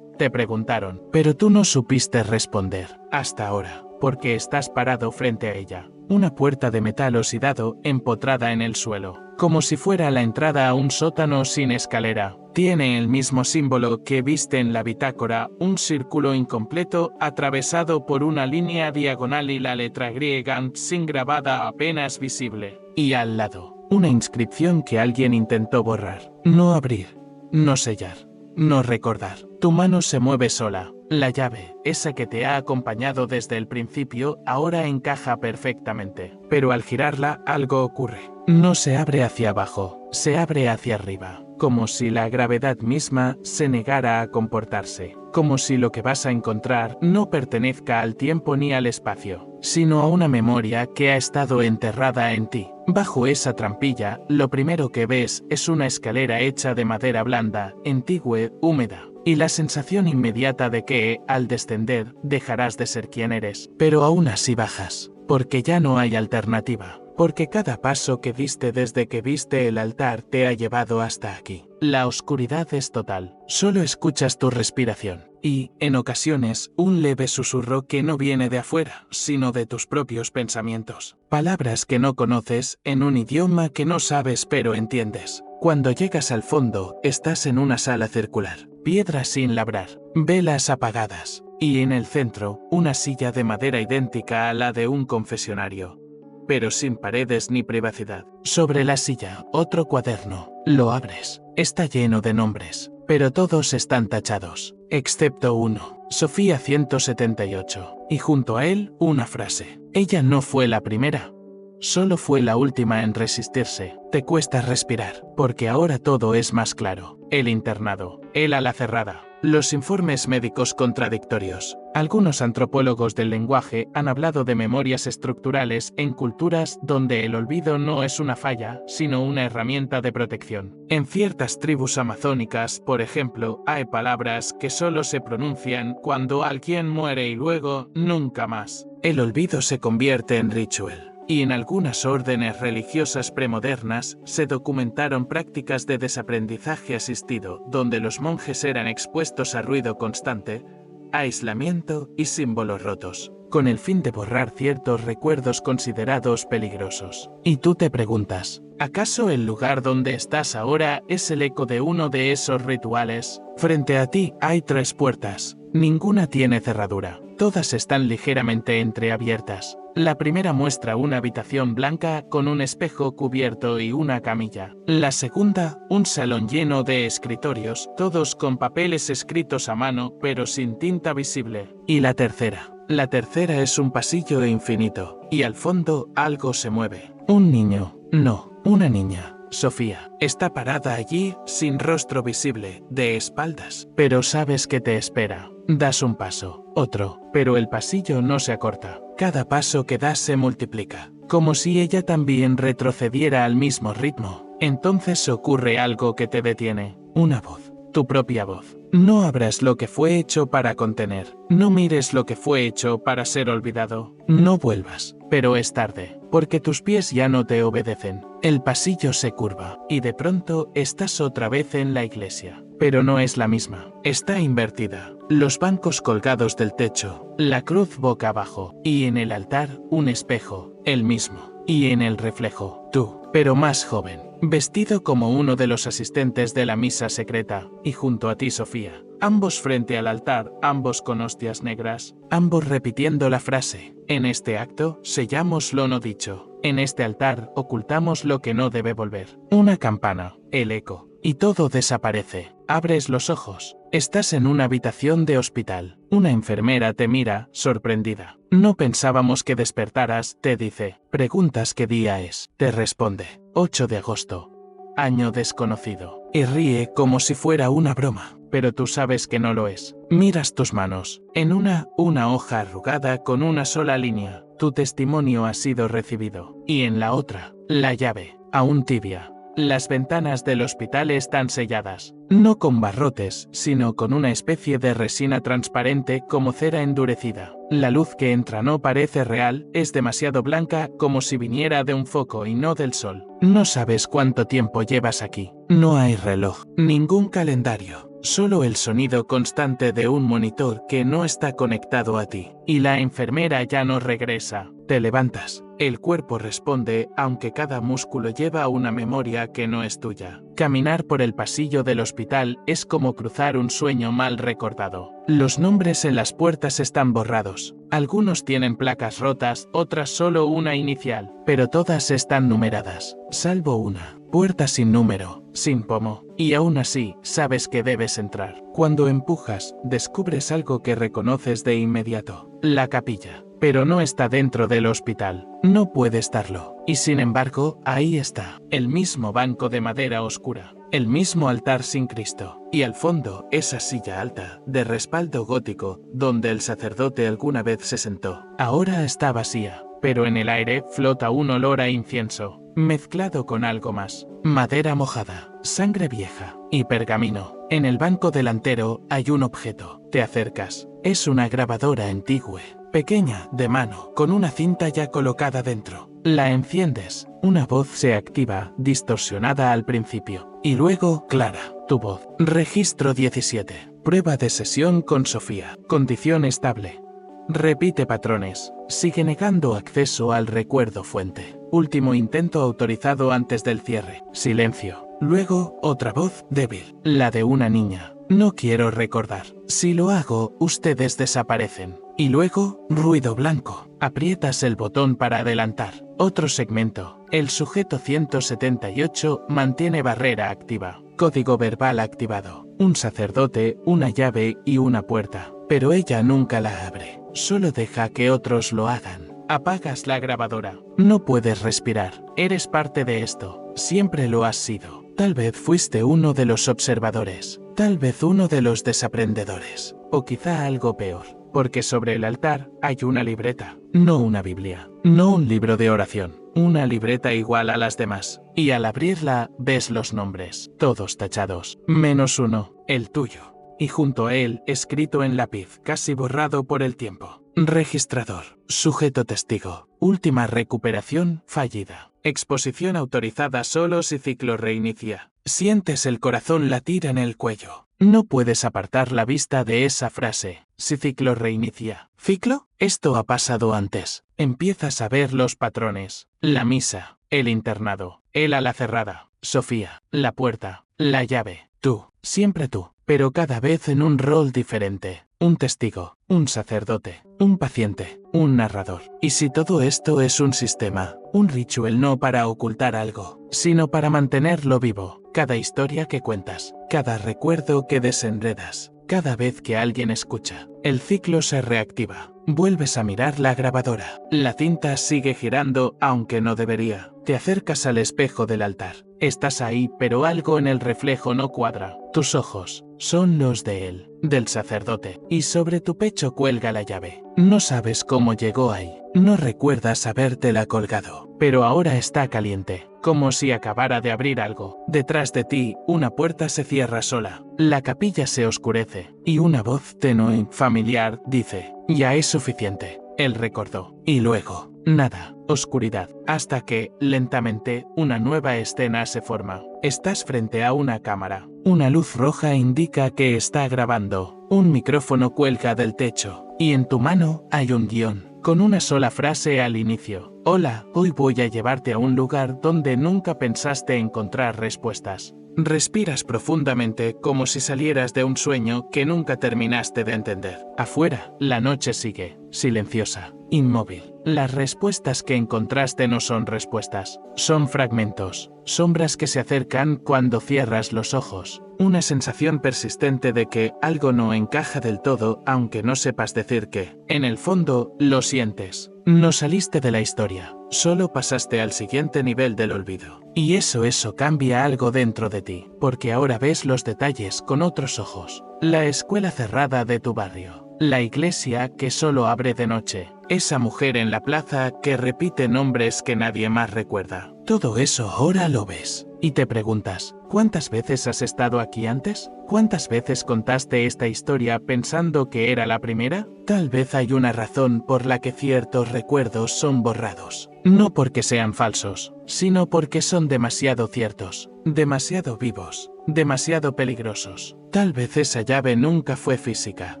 S1: Te preguntaron, pero tú no supiste responder, hasta ahora, porque estás parado frente a ella. Una puerta de metal oxidado empotrada en el suelo, como si fuera la entrada a un sótano sin escalera. Tiene el mismo símbolo que viste en la bitácora, un círculo incompleto atravesado por una línea diagonal y la letra griega sin grabada apenas visible. Y al lado, una inscripción que alguien intentó borrar. No abrir, no sellar, no recordar. Tu mano se mueve sola. La llave, esa que te ha acompañado desde el principio, ahora encaja perfectamente. Pero al girarla, algo ocurre. No se abre hacia abajo, se abre hacia arriba. Como si la gravedad misma se negara a comportarse. Como si lo que vas a encontrar no pertenezca al tiempo ni al espacio, sino a una memoria que ha estado enterrada en ti. Bajo esa trampilla, lo primero que ves es una escalera hecha de madera blanda, antigua, húmeda. Y la sensación inmediata de que, al descender, dejarás de ser quien eres. Pero aún así bajas, porque ya no hay alternativa. Porque cada paso que diste desde que viste el altar te ha llevado hasta aquí. La oscuridad es total. Solo escuchas tu respiración. Y, en ocasiones, un leve susurro que no viene de afuera, sino de tus propios pensamientos. Palabras que no conoces, en un idioma que no sabes pero entiendes. Cuando llegas al fondo, estás en una sala circular. Piedras sin labrar, velas apagadas, y en el centro, una silla de madera idéntica a la de un confesionario, pero sin paredes ni privacidad. Sobre la silla, otro cuaderno. Lo abres. Está lleno de nombres, pero todos están tachados, excepto uno. Sofía 178. Y junto a él, una frase. Ella no fue la primera. Solo fue la última en resistirse. Te cuesta respirar, porque ahora todo es más claro. El internado, el ala cerrada, los informes médicos contradictorios. Algunos antropólogos del lenguaje han hablado de memorias estructurales en culturas donde el olvido no es una falla, sino una herramienta de protección. En ciertas tribus amazónicas, por ejemplo, hay palabras que solo se pronuncian cuando alguien muere y luego, nunca más. El olvido se convierte en ritual. Y en algunas órdenes religiosas premodernas se documentaron prácticas de desaprendizaje asistido, donde los monjes eran expuestos a ruido constante, aislamiento y símbolos rotos, con el fin de borrar ciertos recuerdos considerados peligrosos. Y tú te preguntas, ¿acaso el lugar donde estás ahora es el eco de uno de esos rituales? Frente a ti hay 3 puertas. Ninguna tiene cerradura. Todas están ligeramente entreabiertas. La primera muestra una habitación blanca con un espejo cubierto y una camilla. La segunda, un salón lleno de escritorios, todos con papeles escritos a mano pero sin tinta visible. Y la tercera es un pasillo infinito. Y al fondo algo se mueve. Un niño. No, una niña. Sofía está parada allí, sin rostro visible, de espaldas, pero sabes que te espera. Das un paso, otro, pero el pasillo no se acorta. Cada paso que das se multiplica, como si ella también retrocediera al mismo ritmo. Entonces ocurre algo que te detiene, una voz, tu propia voz. No abras lo que fue hecho para contener, no mires lo que fue hecho para ser olvidado, no vuelvas, pero es tarde, porque tus pies ya no te obedecen. El pasillo se curva, y de pronto estás otra vez en la iglesia. Pero no es la misma, está invertida. Los bancos colgados del techo, la cruz boca abajo, y en el altar, un espejo, el mismo. Y en el reflejo, tú, pero más joven, vestido como uno de los asistentes de la misa secreta, y junto a ti Sofía. Ambos frente al altar, ambos con hostias negras, ambos repitiendo la frase. En este acto, sellamos lo no dicho. En este altar, ocultamos lo que no debe volver. Una campana, el eco, y todo desaparece. Abres los ojos. Estás en una habitación de hospital. Una enfermera te mira, sorprendida. No pensábamos que despertaras, te dice. Preguntas qué día es. Te responde. 8 de agosto. Año desconocido. Y ríe como si fuera una broma. Pero tú sabes que no lo es. Miras tus manos. En una hoja arrugada con una sola línea. Tu testimonio ha sido recibido. Y en la otra, la llave, aún tibia. Las ventanas del hospital están selladas, no con barrotes, sino con una especie de resina transparente como cera endurecida. La luz que entra no parece real, es demasiado blanca como si viniera de un foco y no del sol. No sabes cuánto tiempo llevas aquí. No hay reloj, ningún calendario, solo el sonido constante de un monitor que no está conectado a ti. Y la enfermera ya no regresa. Te levantas. El cuerpo responde, aunque cada músculo lleva una memoria que no es tuya. Caminar por el pasillo del hospital es como cruzar un sueño mal recordado. Los nombres en las puertas están borrados. Algunos tienen placas rotas, otras solo una inicial, pero todas están numeradas, salvo una. Puerta sin número, sin pomo, y aún así, sabes que debes entrar. Cuando empujas, descubres algo que reconoces de inmediato. La capilla. Pero no está dentro del hospital. No puede estarlo. Y sin embargo, ahí está. El mismo banco de madera oscura. El mismo altar sin Cristo. Y al fondo, esa silla alta, de respaldo gótico, donde el sacerdote alguna vez se sentó. Ahora está vacía. Pero en el aire flota un olor a incienso, mezclado con algo más. Madera mojada, sangre vieja y pergamino. En el banco delantero hay un objeto. Te acercas. Es una grabadora antigua. Pequeña, de mano, con una cinta ya colocada dentro. La enciendes. Una voz se activa, distorsionada al principio. Y luego, clara, tu voz. Registro 17. Prueba de sesión con Sofía. Condición estable. Repite patrones. Sigue negando acceso al recuerdo fuente. Último intento autorizado antes del cierre. Silencio. Luego, otra voz, débil. La de una niña. No quiero recordar. Si lo hago, ustedes desaparecen. Y luego, ruido blanco. Aprietas el botón para adelantar. Otro segmento. El sujeto 178 mantiene barrera activa. Código verbal activado. Un sacerdote, una llave y una puerta. Pero ella nunca la abre. Solo deja que otros lo hagan. Apagas la grabadora. No puedes respirar. Eres parte de esto. Siempre lo has sido. Tal vez fuiste uno de los observadores. Tal vez uno de los desaprendedores. O quizá algo peor. Porque sobre el altar hay una libreta. No una Biblia. No un libro de oración. Una libreta igual a las demás. Y al abrirla, ves los nombres. Todos tachados. Menos uno. El tuyo. Y junto a él, escrito en lápiz, casi borrado por el tiempo. Registrador. Sujeto testigo. Última recuperación fallida. Exposición autorizada solo si ciclo reinicia. Sientes el corazón latir en el cuello. No puedes apartar la vista de esa frase. Si ciclo reinicia. ¿Ciclo? Esto ha pasado antes. Empiezas a ver los patrones. La misa. El internado. El ala cerrada. Sofía. La puerta. La llave. Tú. Siempre tú. Pero cada vez en un rol diferente. Un testigo, un sacerdote, un paciente, un narrador. Y si todo esto es un sistema, un ritual no para ocultar algo, sino para mantenerlo vivo, cada historia que cuentas, cada recuerdo que desenredas, cada vez que alguien escucha, el ciclo se reactiva. Vuelves a mirar la grabadora. La cinta sigue girando, aunque no debería. Te acercas al espejo del altar. Estás ahí, pero algo en el reflejo no cuadra. Tus ojos son los de él, del sacerdote, y sobre tu pecho cuelga la llave. No sabes cómo llegó ahí. No recuerdas habértela colgado, pero ahora está caliente, como si acabara de abrir algo. Detrás de ti, una puerta se cierra sola. La capilla se oscurece, y una voz tenue, familiar, dice: «Ya es suficiente». Él recordó. Y luego, nada, oscuridad, hasta que, lentamente, una nueva escena se forma. Estás frente a una cámara. Una luz roja indica que está grabando. Un micrófono cuelga del techo. Y en tu mano hay un guión, con una sola frase al inicio. Hola, hoy voy a llevarte a un lugar donde nunca pensaste encontrar respuestas. Respiras profundamente, como si salieras de un sueño que nunca terminaste de entender. Afuera, la noche sigue, silenciosa, inmóvil. Las respuestas que encontraste no son respuestas, son fragmentos, sombras que se acercan cuando cierras los ojos. Una sensación persistente de que algo no encaja del todo, aunque no sepas decir qué. En el fondo, lo sientes. No saliste de la historia, solo pasaste al siguiente nivel del olvido. Y eso cambia algo dentro de ti, porque ahora ves los detalles con otros ojos. La escuela cerrada de tu barrio, la iglesia que solo abre de noche, esa mujer en la plaza que repite nombres que nadie más recuerda. Todo eso ahora lo ves. Y te preguntas, ¿cuántas veces has estado aquí antes? ¿Cuántas veces contaste esta historia pensando que era la primera? Tal vez hay una razón por la que ciertos recuerdos son borrados. No porque sean falsos, sino porque son demasiado ciertos, demasiado vivos, demasiado peligrosos. Tal vez esa llave nunca fue física.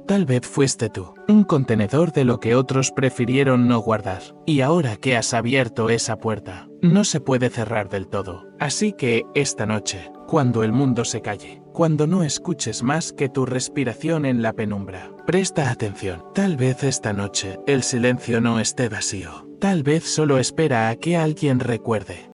S1: Tal vez fuiste tú, un contenedor de lo que otros prefirieron no guardar. Y ahora que has abierto esa puerta, no se puede cerrar del todo. Así que, esta noche, cuando el mundo se calle, cuando no escuches más que tu respiración en la penumbra, presta atención. Tal vez esta noche, el silencio no esté vacío. Tal vez solo espera a que alguien recuerde.